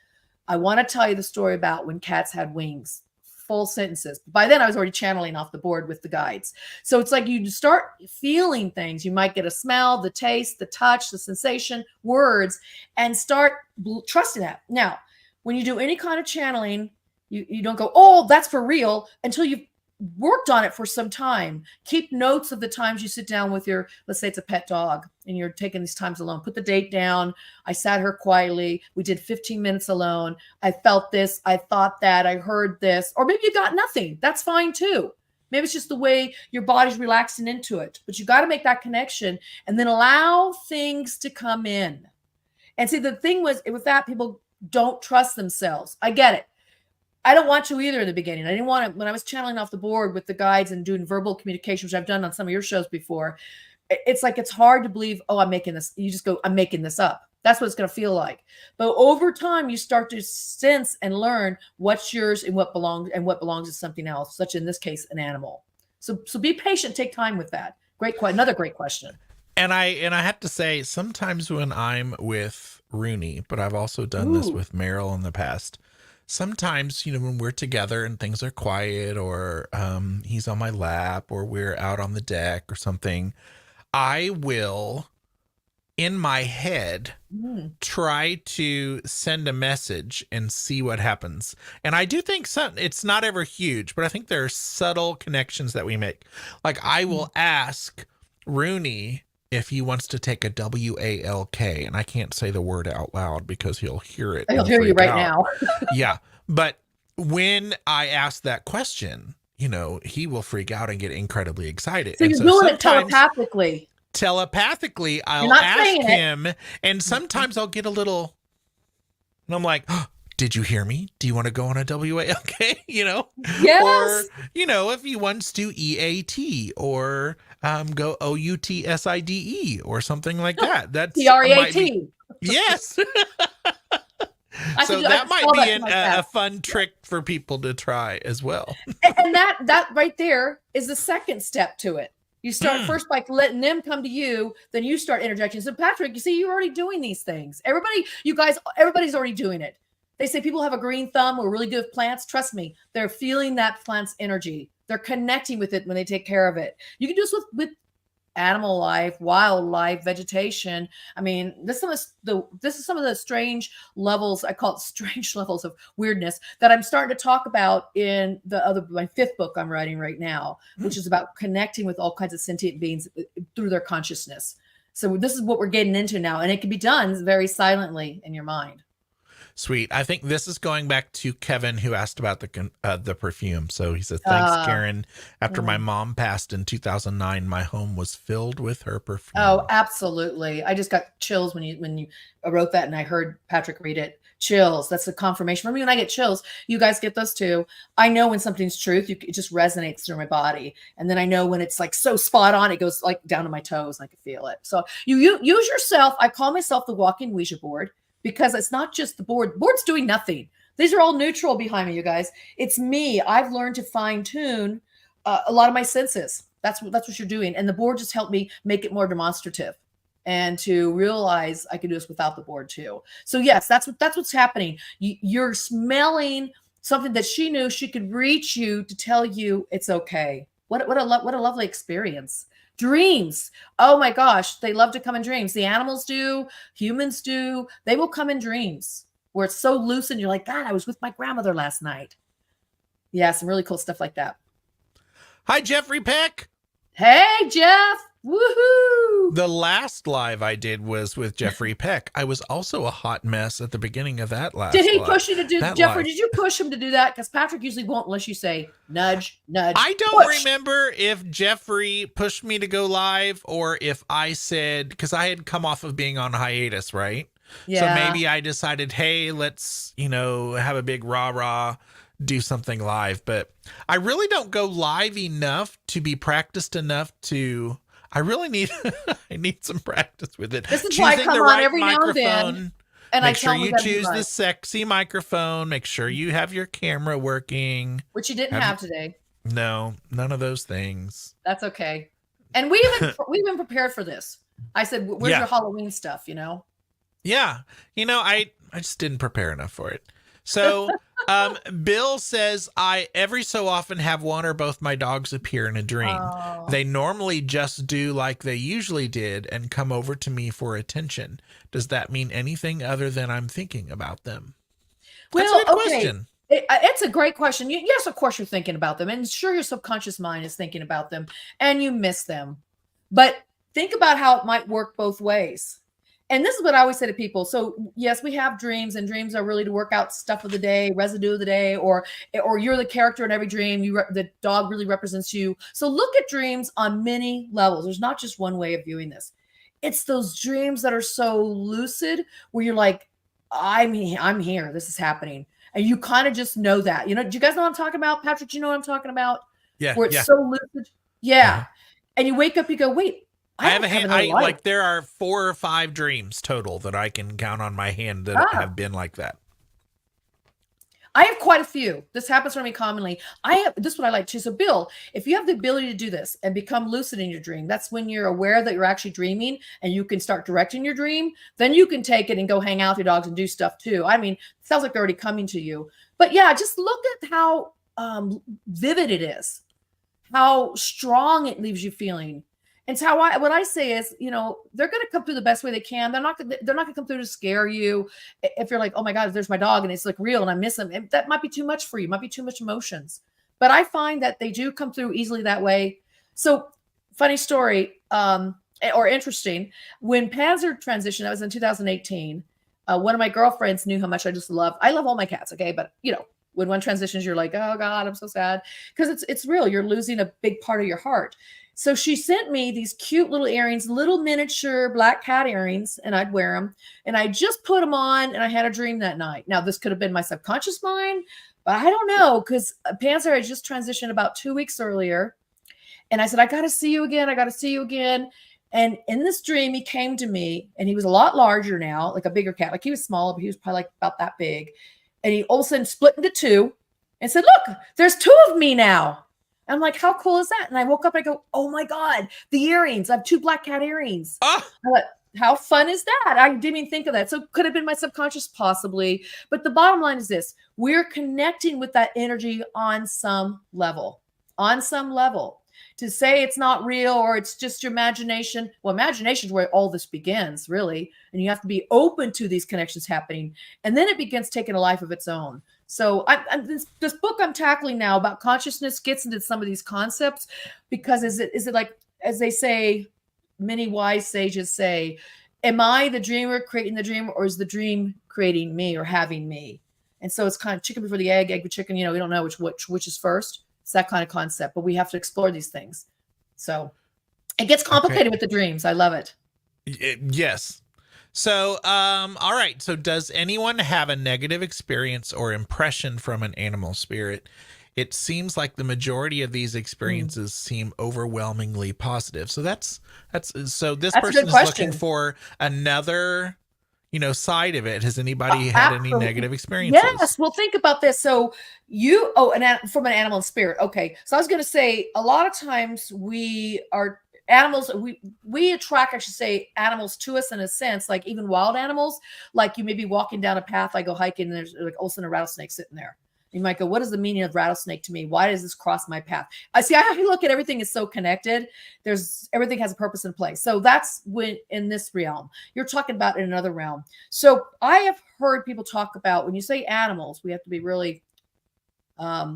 I want to tell you the story about when cats had wings, full sentences. By then I was already channeling off the board with the guides. So it's like you start feeling things. You might get a smell, the taste, the touch, the sensation, words, and start trusting that. Now, when you do any kind of channeling, you don't go, oh, that's for real, until you've worked on it for some time. Keep notes of the times you sit down with your, let's say it's a pet dog and you're taking these times alone. Put the date down. I sat her quietly. We did 15 minutes alone. I felt this. I thought that. I heard this. Or maybe you got nothing. That's fine too. Maybe it's just the way your body's relaxing into it. But you got to make that connection and then allow things to come in. And see, the thing was, with that, people don't trust themselves. I get it. I don't want to either in the beginning. I didn't want to, when I was channeling off the board with the guides and doing verbal communication, which I've done on some of your shows before, it's like it's hard to believe, oh, I'm making this. You just go, I'm making this up. That's what it's going to feel like. But over time, you start to sense and learn what's yours and what belongs to something else, such in this case, an animal. So be patient. Take time with that. Another great question. And I have to say, sometimes when I'm with Rooney, but I've also done this with Meryl in the past. Sometimes, when we're together and things are quiet, or he's on my lap, or we're out on the deck or something, I will, in my head, try to send a message and see what happens. And I do think it's not ever huge, but I think there are subtle connections that we make. Like, I will ask Rooney if he wants to take a WALK, and I can't say the word out loud because he'll hear it. He'll hear you right now. Yeah. But when I ask that question, he will freak out and get incredibly excited. So you're doing it telepathically. Telepathically, I'll ask him, and sometimes I'll get a little, and I'm like, oh, did you hear me? Do you want to go on a WALK? Yes. Or, if he wants to EAT or go OUTSIDE or something like that. That's TREAT. Yes. So that might be a fun trick for people to try as well. And that right there is the second step to it. You start first by letting them come to you, then you start interjecting. So Patrick, you see, you're already doing these things. Everybody's already doing it. They say people have a green thumb or really good with plants. Trust me, they're feeling that plant's energy. They're connecting with it when they take care of it. You can do this with animal life, wildlife, vegetation. I mean, this is some of the strange levels. I call it strange levels of weirdness that I'm starting to talk about in my 5th book I'm writing right now, which is about connecting with all kinds of sentient beings through their consciousness. So this is what we're getting into now, and it can be done very silently in your mind. Sweet. I think this is going back to Kevin, who asked about the perfume. So he said, thanks, Karen. After my mom passed in 2009, my home was filled with her perfume. Oh, absolutely. I just got chills when you wrote that and I heard Patrick read it. Chills. That's the confirmation. For me, when I get chills, you guys get those too. I know when something's truth, it just resonates through my body. And then I know when it's like so spot on, it goes like down to my toes and I can feel it. So you use yourself. I call myself the walking Ouija board. Because it's not just the board. The board's doing nothing. These are all neutral behind me, you guys. It's me. I've learned to fine tune a lot of my senses. That's what you're doing. And the board just helped me make it more demonstrative and to realize I could do this without the board too. So yes, that's what's happening. You're smelling something that she knew she could reach you to tell you it's okay. What a lovely experience. Dreams. Oh my gosh. They love to come in dreams. The animals do. Humans do. They will come in dreams where it's so lucid. You're like, God, I was with my grandmother last night. Yeah. Some really cool stuff like that. Hi, Jeffrey Peck. Hey, Jeff. Woohoo. The last live I did was with Jeffrey Peck. I was also a hot mess at the beginning of that last. Did he push you to do that, Jeffrey? Did you push him to do that? Because Patrick usually won't unless you say nudge, nudge. I don't remember if Jeffrey pushed me to go live or if I said, because I had come off of being on hiatus, right? Yeah. So maybe I decided, hey, let's, have a big rah-rah, do something live. But I really don't go live enough to be practiced enough to... I really need some practice with it. This is why I come on every now and then. And make sure you choose the sexy microphone. Make sure you have your camera working. Which you didn't have today. No, none of those things. That's okay. And we even prepared for this. I said, where's your Halloween stuff, Yeah. I just didn't prepare enough for it. So Bill says, I every so often have one or both my dogs appear in a dream. Oh. They normally just do like they usually did and come over to me for attention. Does that mean anything other than I'm thinking about them? That's a good question. It's a great question. Yes, of course you're thinking about them. And sure, your subconscious mind is thinking about them and you miss them. But think about how it might work both ways. And this is what I always say to people. So yes, we have dreams, and dreams are really to work out stuff of the day, residue of the day, or you're the character in every dream. The dog really represents you. So look at dreams on many levels. There's not just one way of viewing this. It's those dreams that are so lucid where you're like, I'm here. This is happening. And you kind of just know that. Do you guys know what I'm talking about? Patrick, you know what I'm talking about? Yeah. Where it's so lucid. Yeah. Uh-huh. And you wake up, you go, wait, I have don't a have hand. another I life. like there are 4 or 5 dreams total that I can count on my hand that Ah, have been like that. I have quite a few. This happens for me commonly. This is what I like too. So, Bill, if you have the ability to do this and become lucid in your dream, that's when you're aware that you're actually dreaming and you can start directing your dream. Then you can take it and go hang out with your dogs and do stuff too. I mean, it sounds like they're already coming to you. But yeah, just look at how vivid it is, how strong it leaves you feeling. And so what I say is, they're going to come through the best way they can. They're not going to come through to scare you. If you're like, oh my God, there's my dog and it's like real and I miss him, that might be too much for you. Might be too much emotions. But I find that they do come through easily that way. So funny story, or interesting. When Panzer transitioned, that was in 2018. One of my girlfriends knew how much I just love. I love all my cats. Okay. But when one transitions, you're like, oh God, I'm so sad. Because it's real. You're losing a big part of your heart. So she sent me these cute little earrings, little miniature black cat earrings, and I'd wear them. And I just put them on, and I had a dream that night. Now, this could have been my subconscious mind, but I don't know, because Panzer had just transitioned about 2 weeks earlier. And I said, I got to see you again. I got to see you again. And in this dream, he came to me, and he was a lot larger now, like a bigger cat. Like he was small, but he was probably like about that big. And he all of a sudden split into two and said, look, there's 2 of me now. I'm like, how cool is that? And I woke up and I go, oh my God, the earrings. I have 2 black cat earrings. Ah! I thought, how fun is that? I didn't even think of that. So it could have been my subconscious possibly. But the bottom line is this. We're connecting with that energy on some level. On some level. To say it's not real or it's just your imagination. Well, imagination is where all this begins, really. And you have to be open to these connections happening. And then it begins taking a life of its own. So this book I'm tackling now about consciousness gets into some of these concepts because is it like, as they say, many wise sages say, am I the dreamer creating the dream, or is the dream creating me or having me? And so it's kind of chicken before the egg before chicken. We don't know which is first. It's that kind of concept, but we have to explore these things. So it gets complicated with the dreams. I love it. Yes. So, all right. So does anyone have a negative experience or impression from an animal spirit? It seems like the majority of these experiences seem overwhelmingly positive. So so this person is looking for another, side of it. Has anybody had any negative experiences? Yes. Well, think about this. So from an animal and spirit. Okay. So I was going to say a lot of times animals, we attract, I should say, animals to us in a sense, like even wild animals. Like you may be walking down a path, I go hiking, and there's like all of a sudden a rattlesnake sitting there. You might go, what is the meaning of rattlesnake to me? Why does this cross my path? I look at everything is so connected. Everything has a purpose and place. So that's when in this realm, you're talking about in another realm. So I have heard people talk about when you say animals, we have to be really, I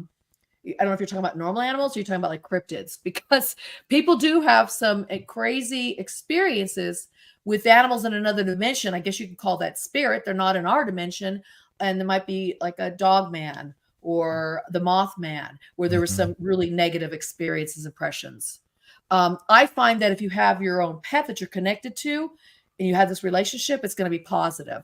don't know if you're talking about normal animals or you're talking about like cryptids, because people do have some crazy experiences with animals in another dimension. I guess you could call that spirit. They're not in our dimension. And there might be like a dog man or the Mothman, where there were some really negative experiences, impressions. I find that if you have your own pet that you're connected to and you have this relationship, it's going to be positive.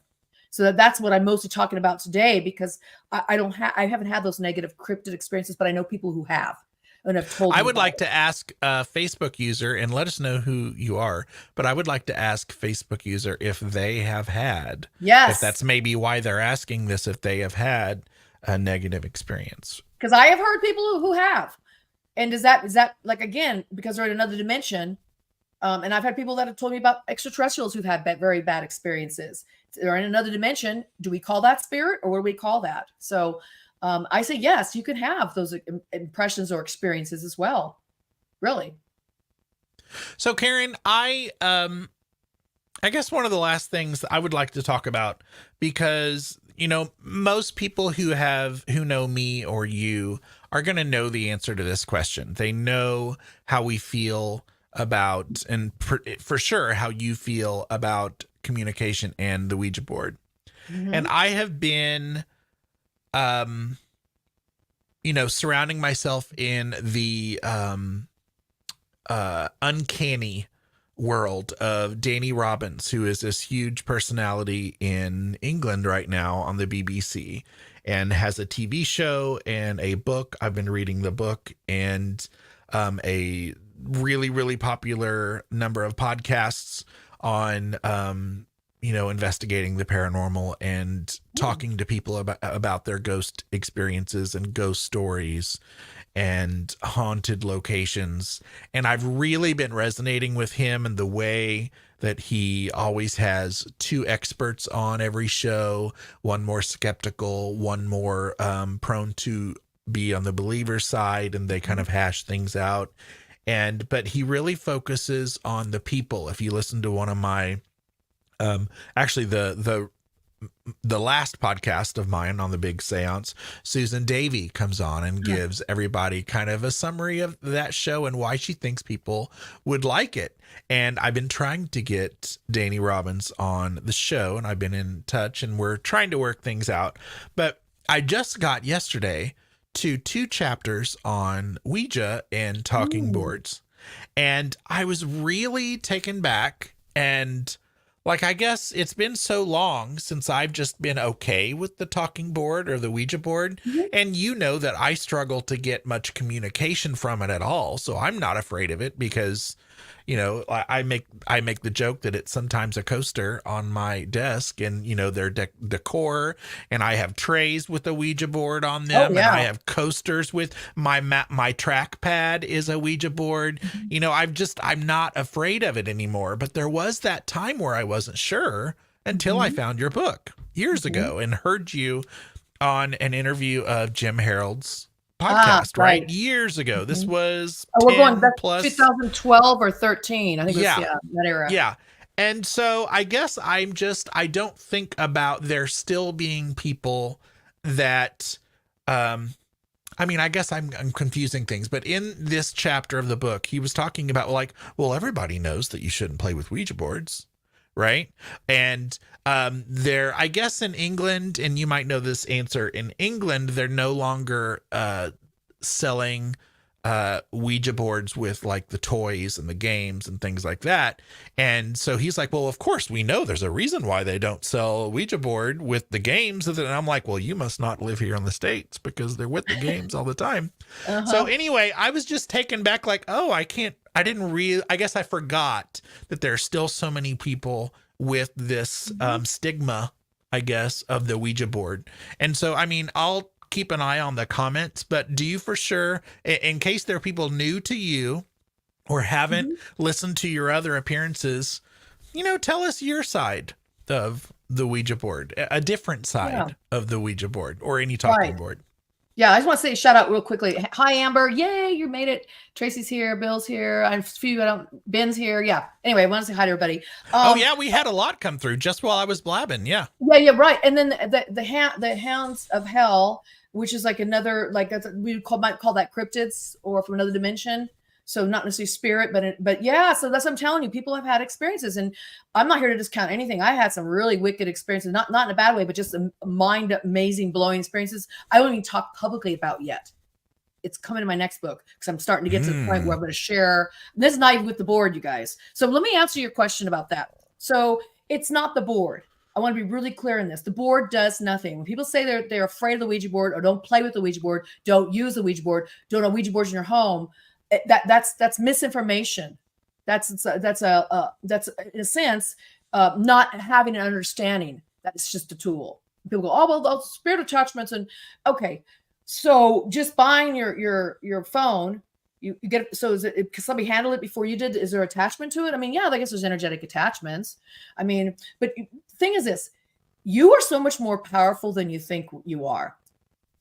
So that's what I'm mostly talking about today, because I haven't had those negative cryptid experiences, but I know people who have and have told me. I would like to ask a Facebook user, and let us know who you are, but I would like to ask Facebook user if they have had, if that's maybe why they're asking this, if they have had a negative experience. Because I have heard people who have. And is that like, again, because they're in another dimension? And I've had people that have told me about extraterrestrials who've had very bad experiences. They're in another dimension. Do we call that spirit, or what do we call that? So I say, yes, you can have those impressions or experiences as well. Really. So Karen, I guess one of the last things I would like to talk about, because, most people who know me or you are going to know the answer to this question. They know how we feel about, and for sure how you feel about communication and the Ouija board. And I have been, surrounding myself in the uncanny world of Danny Robbins, who is this huge personality in England right now on the BBC, and has a TV show and a book. I've been reading the book, and a really, really popular number of podcasts on, investigating the paranormal and talking to people about their ghost experiences and ghost stories and haunted locations. And I've really been resonating with him and the way that he always has two experts on every show, one more skeptical, one more prone to be on the believer side, and they kind of hash things out. But he really focuses on the people. If you listen to one of my, actually the last podcast of mine on the big seance, Susan Davey comes on and gives everybody kind of a summary of that show and why she thinks people would like it. And I've been trying to get Danny Robbins on the show, and I've been in touch, and we're trying to work things out. But I just got yesterday to 2 chapters on Ouija and talking boards. And I was really taken back, and like, I guess it's been so long since I've just been okay with the talking board or the Ouija board. And you know that I struggle to get much communication from it at all. So I'm not afraid of it because, I make the joke that it's sometimes a coaster on my desk, and, they're decor, and I have trays with a Ouija board on them. And I have coasters with my trackpad is a Ouija board. I'm not afraid of it anymore. But there was that time where I wasn't sure until I found your book years ago and heard you on an interview of Jim Harold's podcast, right? Years ago. This was we're going back plus 2012 or 13. I think it was that era. Yeah. And so I guess I don't think about there still being people that, I guess I'm confusing things, but in this chapter of the book, he was talking about everybody knows that you shouldn't play with Ouija boards, right? And I guess in England, and you might know this answer, in England, they're no longer selling Ouija boards with like the toys and the games and things like that. And so he's like, well, of course we know there's a reason why they don't sell a Ouija board with the games. And I'm like, well, you must not live here in the States because they're with the games all the time. So anyway, I was just taken back like, I guess I forgot that there are still so many people with this stigma, I guess, of the Ouija board. And so, I'll keep an eye on the comments, but do you for sure, in case there are people new to you or haven't listened to your other appearances, tell us your side of the Ouija board, a different side of the Ouija board or any talking board. Yeah, I just want to say shout out real quickly. Hi, Amber. Yay, you made it. Tracy's here. Bill's here. Ben's here. Yeah. Anyway, I want to say hi to everybody. We had a lot come through just while I was blabbing. Yeah. Yeah, right. And then the Hounds of Hell, which is like another, like might call that cryptids or from another dimension. So not necessarily spirit, but yeah. So that's what I'm telling you. People have had experiences, and I'm not here to discount anything. I had some really wicked experiences, not in a bad way, but just mind amazing, blowing experiences. I won't even talk publicly about yet. It's coming in my next book because I'm starting to get to the point where I'm going to share. This is not even with the board, you guys. So let me answer your question about that. So it's not the board. I want to be really clear in this. The board does nothing. When people say they're afraid of the Ouija board or don't play with the Ouija board, don't use the Ouija board, don't have Ouija boards in your home, that's misinformation. That's in a sense not having an understanding that it's just a tool. People go, oh well, those spirit attachments, and okay, so just buying your phone, you get. So is it? Can somebody handle it before you did? Is there attachment to it? I guess there's energetic attachments. But the thing is this: you are so much more powerful than you think you are.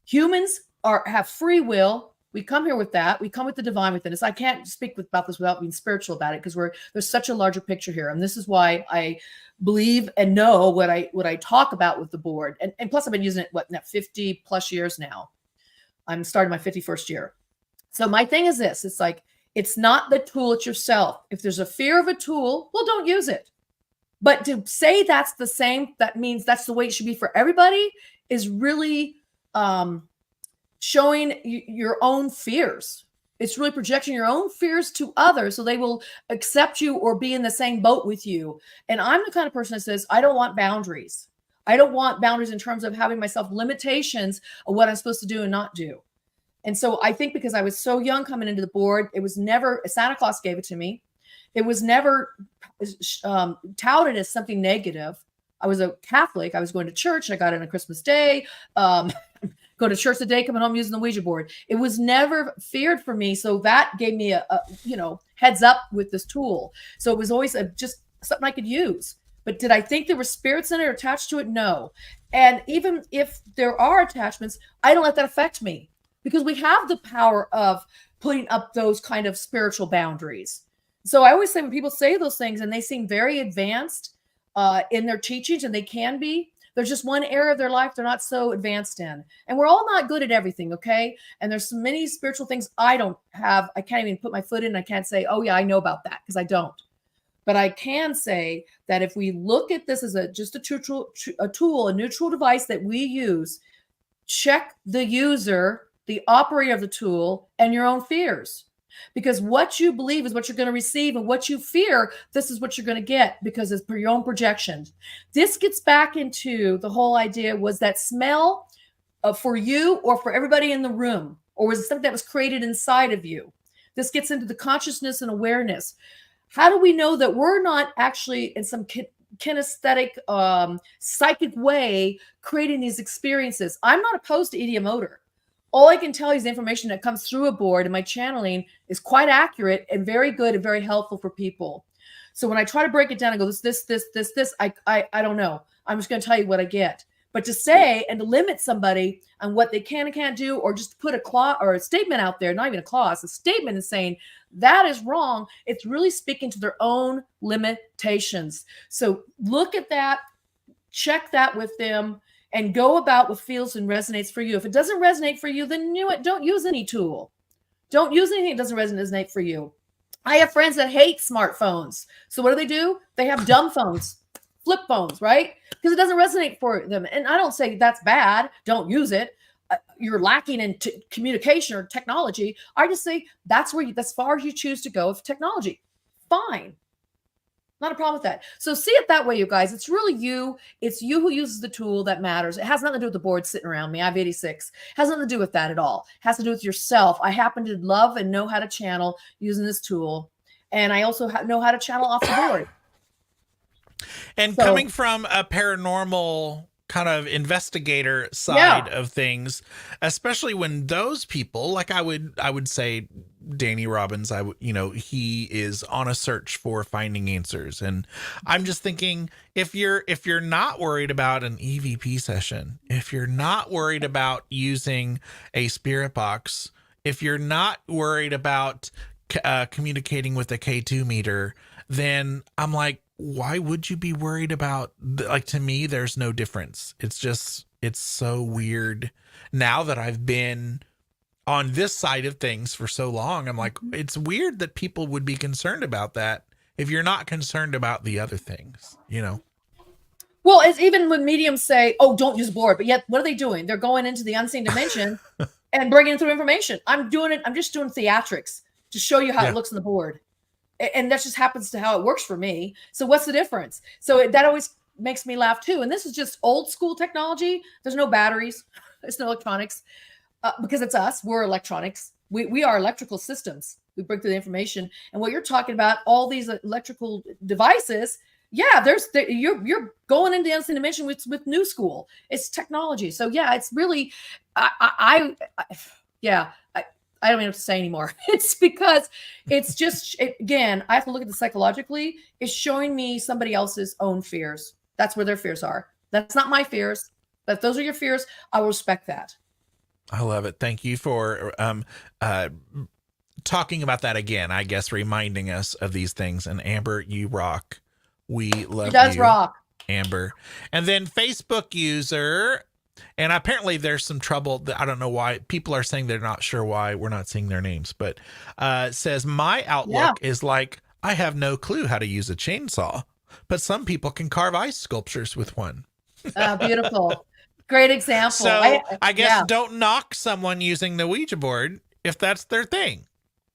Humans have free will. We come here with that. We come with the divine within us. I can't speak about this without being spiritual about it because there's such a larger picture here. And this is why I believe and know what I talk about with the board. And plus I've been using it, 50 plus years now. I'm starting my 51st year. So my thing is this, it's like, it's not the tool, it's yourself. If there's a fear of a tool, well, don't use it. But to say that's the same, that means that's the way it should be for everybody is really, showing your own fears. It's really projecting your own fears to others so they will accept you or be in the same boat with you. And I'm the kind of person that says, I don't want boundaries. I don't want boundaries in terms of having myself limitations of what I'm supposed to do and not do. And so I think because I was so young coming into the board, it was never, Santa Claus gave it to me. It was never touted as something negative. I was a Catholic. I was going to church. I got in on Christmas Day. Go to church the day, coming home using the Ouija board. It was never feared for me. So that gave me a heads up with this tool. So it was always just something I could use. But did I think there were spirits in it or attached to it? No. And even if there are attachments, I don't let that affect me, because we have the power of putting up those kind of spiritual boundaries. So I always say, when people say those things and they seem very advanced in their teachings, and they can be, there's just one area of their life they're not so advanced in. And we're all not good at everything, okay? And there's so many spiritual things I don't have. I can't even put my foot in. I can't say, oh yeah, I know about that, because I don't. But I can say that if we look at this as just a tool, a neutral device that we use, check the user, the operator of the tool, and your own fears. Because what you believe is what you're going to receive, and what you fear, this is what you're going to get, because it's per your own projections. This gets back into the whole idea, was that smell for you or for everybody in the room, or was it something that was created inside of you? This gets into the consciousness and awareness. How do we know that we're not actually in some kinesthetic, psychic way creating these experiences? I'm not opposed to ideomotor. All I can tell you is the information that comes through a board, and my channeling is quite accurate and very good and very helpful for people. So when I try to break it down and go, this, I don't know. I'm just going to tell you what I get. But to say and to limit somebody on what they can and can't do, or just put a clause or a statement out there, not even a clause, a statement is saying that is wrong, it's really speaking to their own limitations. So look at that, check that with them, and go about what feels and resonates for you. If it doesn't resonate for you, then don't use any tool. Don't use anything that doesn't resonate for you. I have friends that hate smartphones. So what do? They have dumb phones, flip phones, right? Because it doesn't resonate for them. And I don't say that's bad. Don't use it. You're lacking in communication or technology. I just say that's as far as you choose to go with technology. Fine. Not a problem with that. So see it that way, you guys. It's really you. It's you who uses the tool that matters. It has nothing to do with the board sitting around me. I have 86. It has nothing to do with that at all. It has to do with yourself. I happen to love and know how to channel using this tool. And I also know how to channel off the board. And coming from a paranormal kind of investigator side of things, especially when those people, like I would say Danny Robbins, he is on a search for finding answers. And I'm just thinking, if you're not worried about an EVP session, if you're not worried about using a spirit box, if you're not worried about communicating with a K2 meter, then I'm like, why would you be worried about, like, to me, there's no difference. It's so weird now that I've been on this side of things for so long. I'm like, it's weird that people would be concerned about that if you're not concerned about the other things, Well, it's even when mediums say, oh, don't use board, but yet what are they doing? They're going into the unseen dimension and bringing through information. I'm just doing theatrics to show you how it looks on the board. And that just happens to how it works for me. So what's the difference? So that always makes me laugh too. And this is just old school technology. There's no batteries. There's no electronics because it's us. We're electronics. We are electrical systems. We bring through the information. And what you're talking about, all these electrical devices, you're going into the unseen dimension with new school. It's technology. So yeah, it's really, I don't even have to say anymore. It's because it's just, again, I have to look at this psychologically. It's showing me somebody else's own fears. That's where their fears are. That's not my fears. But if those are your fears, I will respect that. I love it. Thank you for talking about that again, I guess, reminding us of these things. And Amber, you rock. We love you. It does rock. Amber. And then Facebook user, and apparently there's some trouble that I don't know why people are saying they're not sure why we're not seeing their names, but says my outlook is like, I have no clue how to use a chainsaw, but some people can carve ice sculptures with one. Beautiful. Great example. So I guess don't knock someone using the Ouija board if that's their thing.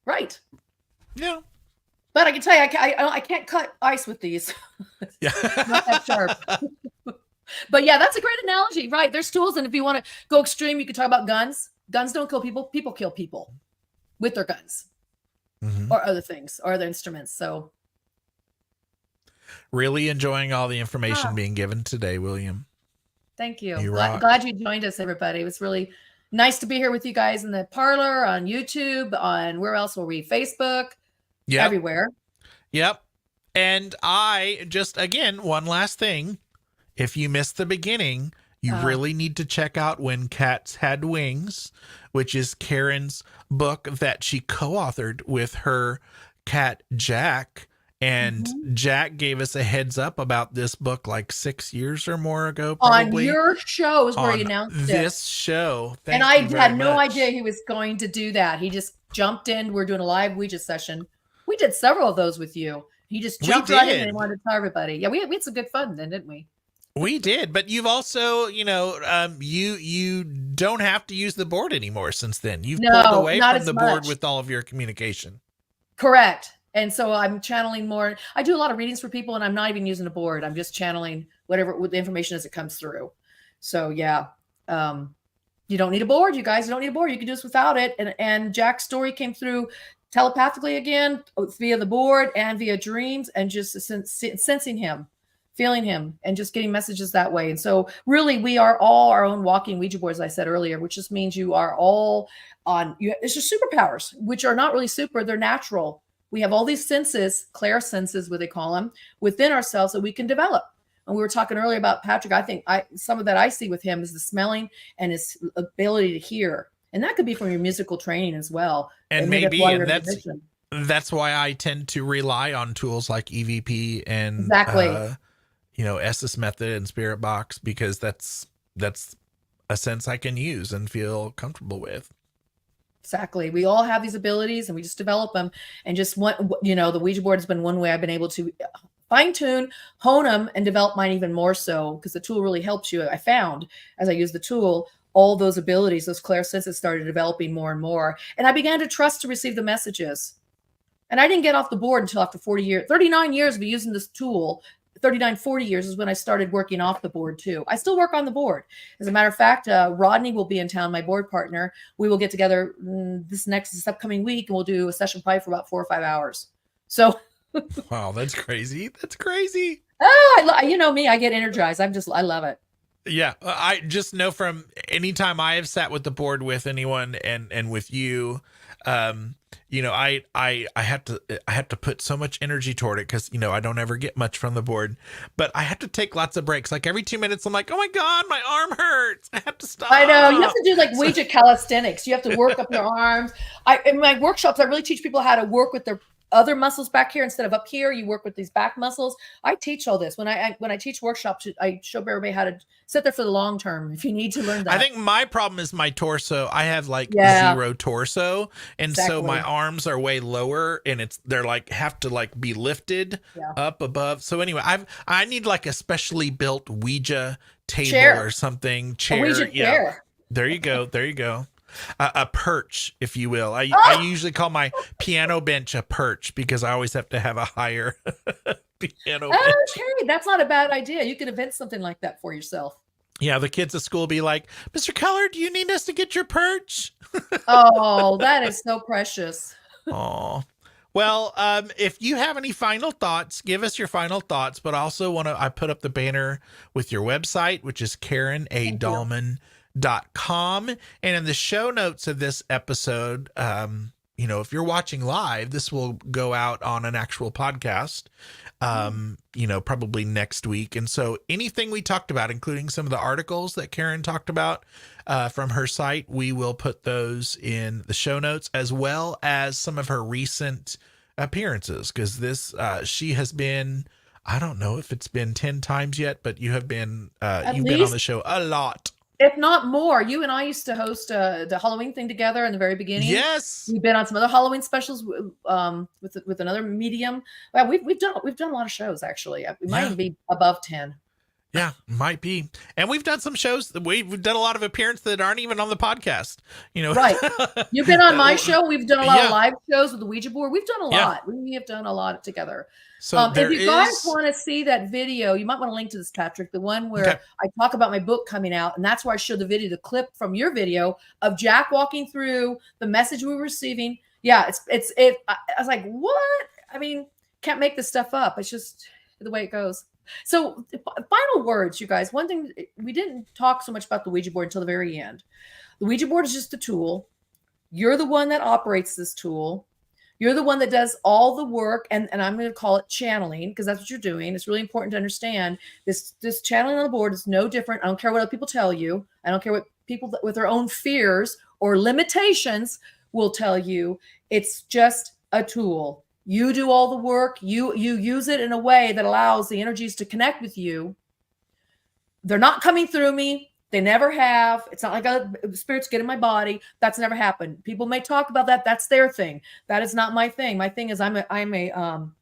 Right. Yeah. But I can tell you, I can't cut ice with these. Yeah. Not that sharp. But yeah, that's a great analogy, right? There's tools, and if you want to go extreme, you can talk about guns. Guns don't kill people. People kill people with their guns Mhm. or other things or other instruments. So Really enjoying all the information ah, being given today, William. thank you. You Glad, rock. glad you joined us, everybody. It was really nice to be here with you guys in the parlor, on YouTube, on where else were we? Facebook, Yep. everywhere. Yep. And I just, again, one last thing. If you missed the beginning, you Oh, really need to check out When Cats Had Wings, which is Karen's book that she co-authored with her cat, Jack. And mhm. Jack gave us a heads up about this book like 6 years or more ago, On probably your show is where he on announced it. this show. And Thank I you very had no idea much. he was going to do that. He just jumped in. We're doing a live Ouija session. We did several of those with you. He just We jumped right in and did. wanted to tell everybody. Yeah, we had some good fun then, didn't we? We did, but you've also, you don't have to use the board anymore since then. You've pulled No, away not from as the board much. with all of your communication. Correct. And so I'm channeling more. I do a lot of readings for people, and I'm not even using a board. I'm just channeling whatever with the information as it comes through. So yeah, you don't need a board, you guys. You don't need a board. You can do this without it. And Jack's story came through telepathically again via the board and via dreams, and just sensing him, feeling him, and just getting messages that way. And so really, we are all our own walking Ouija boards, as I said earlier, which just means you are all on. It's just superpowers, which are not really super. They're natural. We have all these senses, clairsenses, what they call them, within ourselves that we can develop. And we were talking earlier about Patrick. I think some of that I see with him is the smelling and his ability to hear. And that could be from your musical training as well. And And maybe that's why maybe, you're and a musician. that's why I tend to rely on tools like EVP and Exactly. Estes method and Spirit Box, because that's a sense I can use and feel comfortable with. Exactly. We all have these abilities and we just develop them. And just the Ouija board has been one way I've been able to fine tune, hone them, and develop mine even more so, because the tool really helps you. I found as I use the tool, all those abilities, those clairsenses started developing more and more. And I began to trust to receive the messages. And I didn't get off the board until after 39 years of using this tool. 39, 40 years is when I started working off the board too. I still work on the board. As a matter of fact, Rodney will be in town, my board partner. We will get together this upcoming week, and we'll do a session probably for about 4 or 5 hours. So, Wow, that's crazy. That's crazy. you know me, I get energized. I love it. Yeah, I just know from any time I have sat with the board with anyone and with you, I have to put so much energy toward it because I don't ever get much from the board, but I have to take lots of breaks. Like every 2 minutes, I'm like, oh my god, my arm hurts. I have to stop. I know. You have to do like Ouija calisthenics. You have to work up your arms. In my workshops, I really teach people how to work with their other muscles back here instead of up here. You work with these back muscles. I teach all this when I teach workshops. I show everybody how to sit there for the long term. If you need to learn that, I think my problem is my torso. I have like Yeah. zero torso, and so my Exactly. arms are way lower, and they're like have to like be lifted Yeah. up above. So anyway, I need like a specially built Ouija table Chair. or something. A Chair. Ouija Yeah. chair. There you go. There you go. A perch, if you will. I Oh! usually call my piano bench a perch because I always have to have a higher piano bench. Okay, that's not a bad idea. You could invent something like that for yourself. Yeah, the kids at school be like, Mr. Keller, do you need us to get your perch? Oh, that is so precious. Oh. Well, if you have any final thoughts, give us your final thoughts. But I also I put up the banner with your website, which is Thank you. KarenADahlman.com. And in the show notes of this episode, if you're watching live, this will go out on an actual podcast, probably next week. And so anything we talked about, including some of the articles that Karen talked about from her site, we will put those in the show notes, as well as some of her recent appearances. Because she has been, I don't know if it's been 10 times yet, but you have been, you've been on the show a lot. If not more. You and I used to host the Halloween thing together in the very beginning. Yes. We've been on some other Halloween specials with another medium. Well, we've done a lot of shows actually. We might even be above 10. Yeah, might be. And we've done some shows. We've done a lot of appearances that aren't even on the podcast. You know, Right. You've been on my show. We've done a lot of yeah, live shows with the Ouija board. We've done a yeah. lot. We have done a lot together. So If there you guys is. want to see that video, you might want to link to this, Patrick, the one Okay. where I talk about my book coming out. And that's where I showed the video, the clip from your video of Jack walking through the message we were receiving. Yeah, I was like, what? I mean, can't make this stuff up. It's just the way it goes. So final words, you guys. One thing, we didn't talk so much about the Ouija board until the very end. The Ouija board is just a tool. You're the one that operates this tool. You're the one that does all the work, and I'm going to call it channeling because that's what you're doing. It's really important to understand this channeling on the board is no different. I don't care what other people tell you. I don't care what people with their own fears or limitations will tell you. It's just a tool. You do all the work. You use it in a way that allows the energies to connect with you. They're not coming through me. They never have. It's not like spirits get in my body. That's never happened. People may talk about that. That's their thing. That is not my thing. My thing is I'm a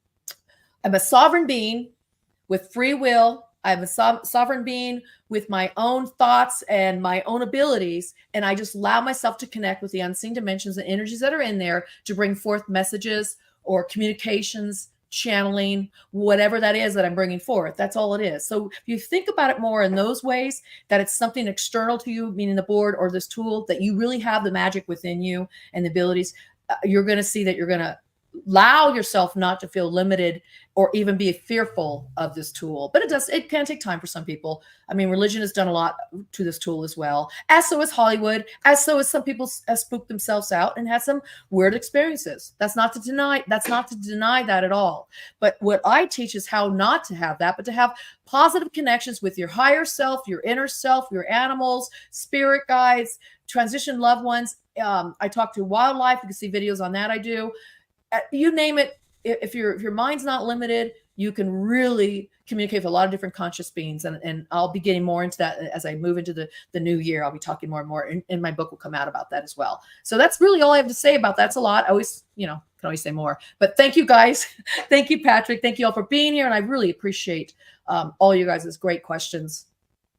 sovereign being with free will. I'm a sovereign being with my own thoughts and my own abilities. And I just allow myself to connect with the unseen dimensions and energies that are in there to bring forth messages or communications, channeling, whatever that is that I'm bringing forth. That's all it is. So if you think about it more in those ways, that it's something external to you, meaning the board or this tool, that you really have the magic within you and the abilities, you're going to see that you're going to allow yourself not to feel limited or even be fearful of this tool. But it can take time for some people. I mean, religion has done a lot to this tool as well, as so is Hollywood, as so as some people spooked themselves out and had some weird experiences. That's not to deny that at all. But what I teach is how not to have that, but to have positive connections with your higher self, your inner self, your animals, spirit guides, transition loved ones. I talk to wildlife. You can see videos on that I do. You name it. If your mind's not limited, you can really communicate with a lot of different conscious beings. And I'll be getting more into that as I move into the new year. I'll be talking more and more, and my book will come out about that as well. So that's really all I have to say about that. That's a lot. I always, can always say more. But thank you guys. Thank you, Patrick. Thank you all for being here. And I really appreciate all you guys' great questions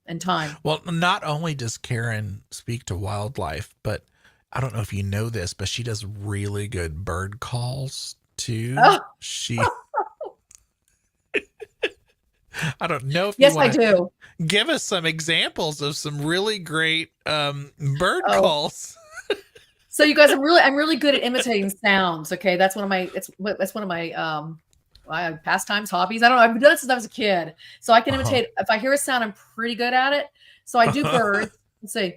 and time. Well, not only does Karen speak to wildlife, but I don't know if you know this, but she does really good bird calls too. Oh. She, I don't know if yes, you want I do. Give us some examples of some really great bird calls. So you guys, I'm really good at imitating sounds. Okay, that's one of my pastimes, hobbies. I don't know. I've done it since I was a kid, so I can imitate. If I hear a sound, I'm pretty good at it. So I do birds. Let's see.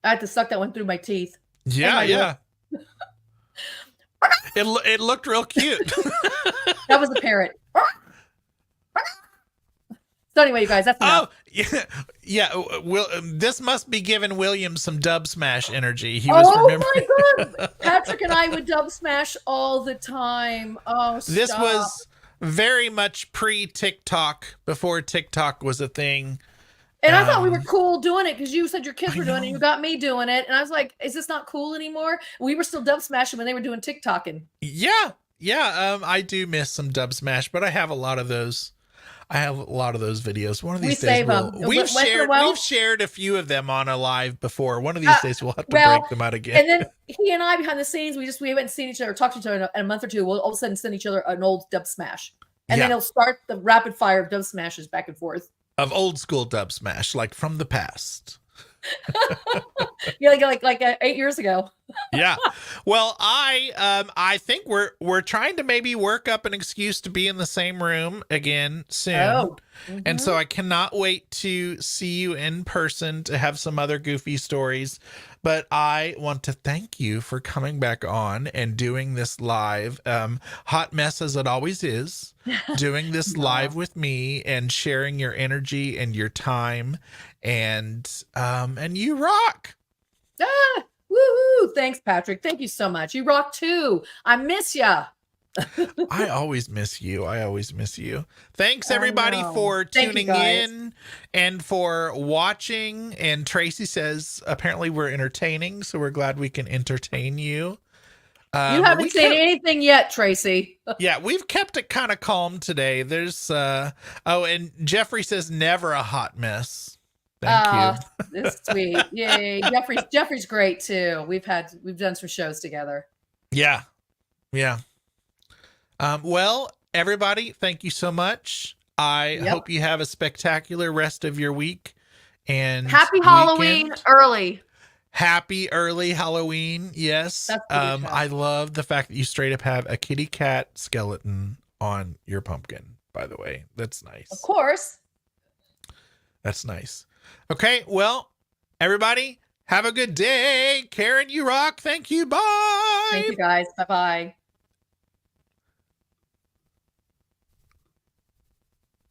I had to suck that one through my teeth. Yeah. It looked real cute. That was the parrot. So anyway, you guys, that's enough. Yeah. This must be giving William some dub smash energy. He was remembering. My God, Patrick and I would dub smash all the time. Oh, stop. This was very much pre-TikTok, before TikTok was a thing. And I thought we were cool doing it because you said your kids were doing it. And you got me doing it. And I was like, is this not cool anymore? We were still dub smashing when they were doing TikToking. Yeah. I do miss some dub smash, but I have a lot of those. Videos. One of these days, we've shared a few of them on a live before. One of these days, we'll have to break them out again. And then he and I behind the scenes, we haven't seen each other, talked to each other in a month or two. We'll all of a sudden send each other an old dub smash, and then he'll start the rapid fire of dub smashes back and forth. Of old school dub smash, like from the past. Yeah, like 8 years ago. Yeah. Well, I think we're trying to maybe work up an excuse to be in the same room again soon. Oh. And so I cannot wait to see you in person to have some other goofy stories. But I want to thank you for coming back on and doing this live. Hot mess as it always is. Doing this live with me and sharing your energy and your time. And you rock. Ah, woohoo. Thanks, Patrick. Thank you so much. You rock too. I miss ya. I always miss you. Thanks everybody for tuning in and for watching. And Tracy says apparently we're entertaining, so we're glad we can entertain you. You We haven't seen kept, anything yet, Tracy. yeah, we've kept it kind of calm today. There's oh, and Jeffrey says never a hot mess. Thank you. This is sweet. Yay. Jeffrey's great too. We've done some shows together. Yeah. Yeah. Well, everybody, thank you so much. I Yep. hope you have a spectacular rest of your week and Happy Halloween early. Happy early Halloween. Yes. That's what we have. I love the fact that you straight up have a kitty cat skeleton on your pumpkin, by the way. That's nice. Of course. That's nice. Okay. Well, everybody, have a good day. Karen, you rock. Thank you. Bye. Thank you guys. Bye-bye.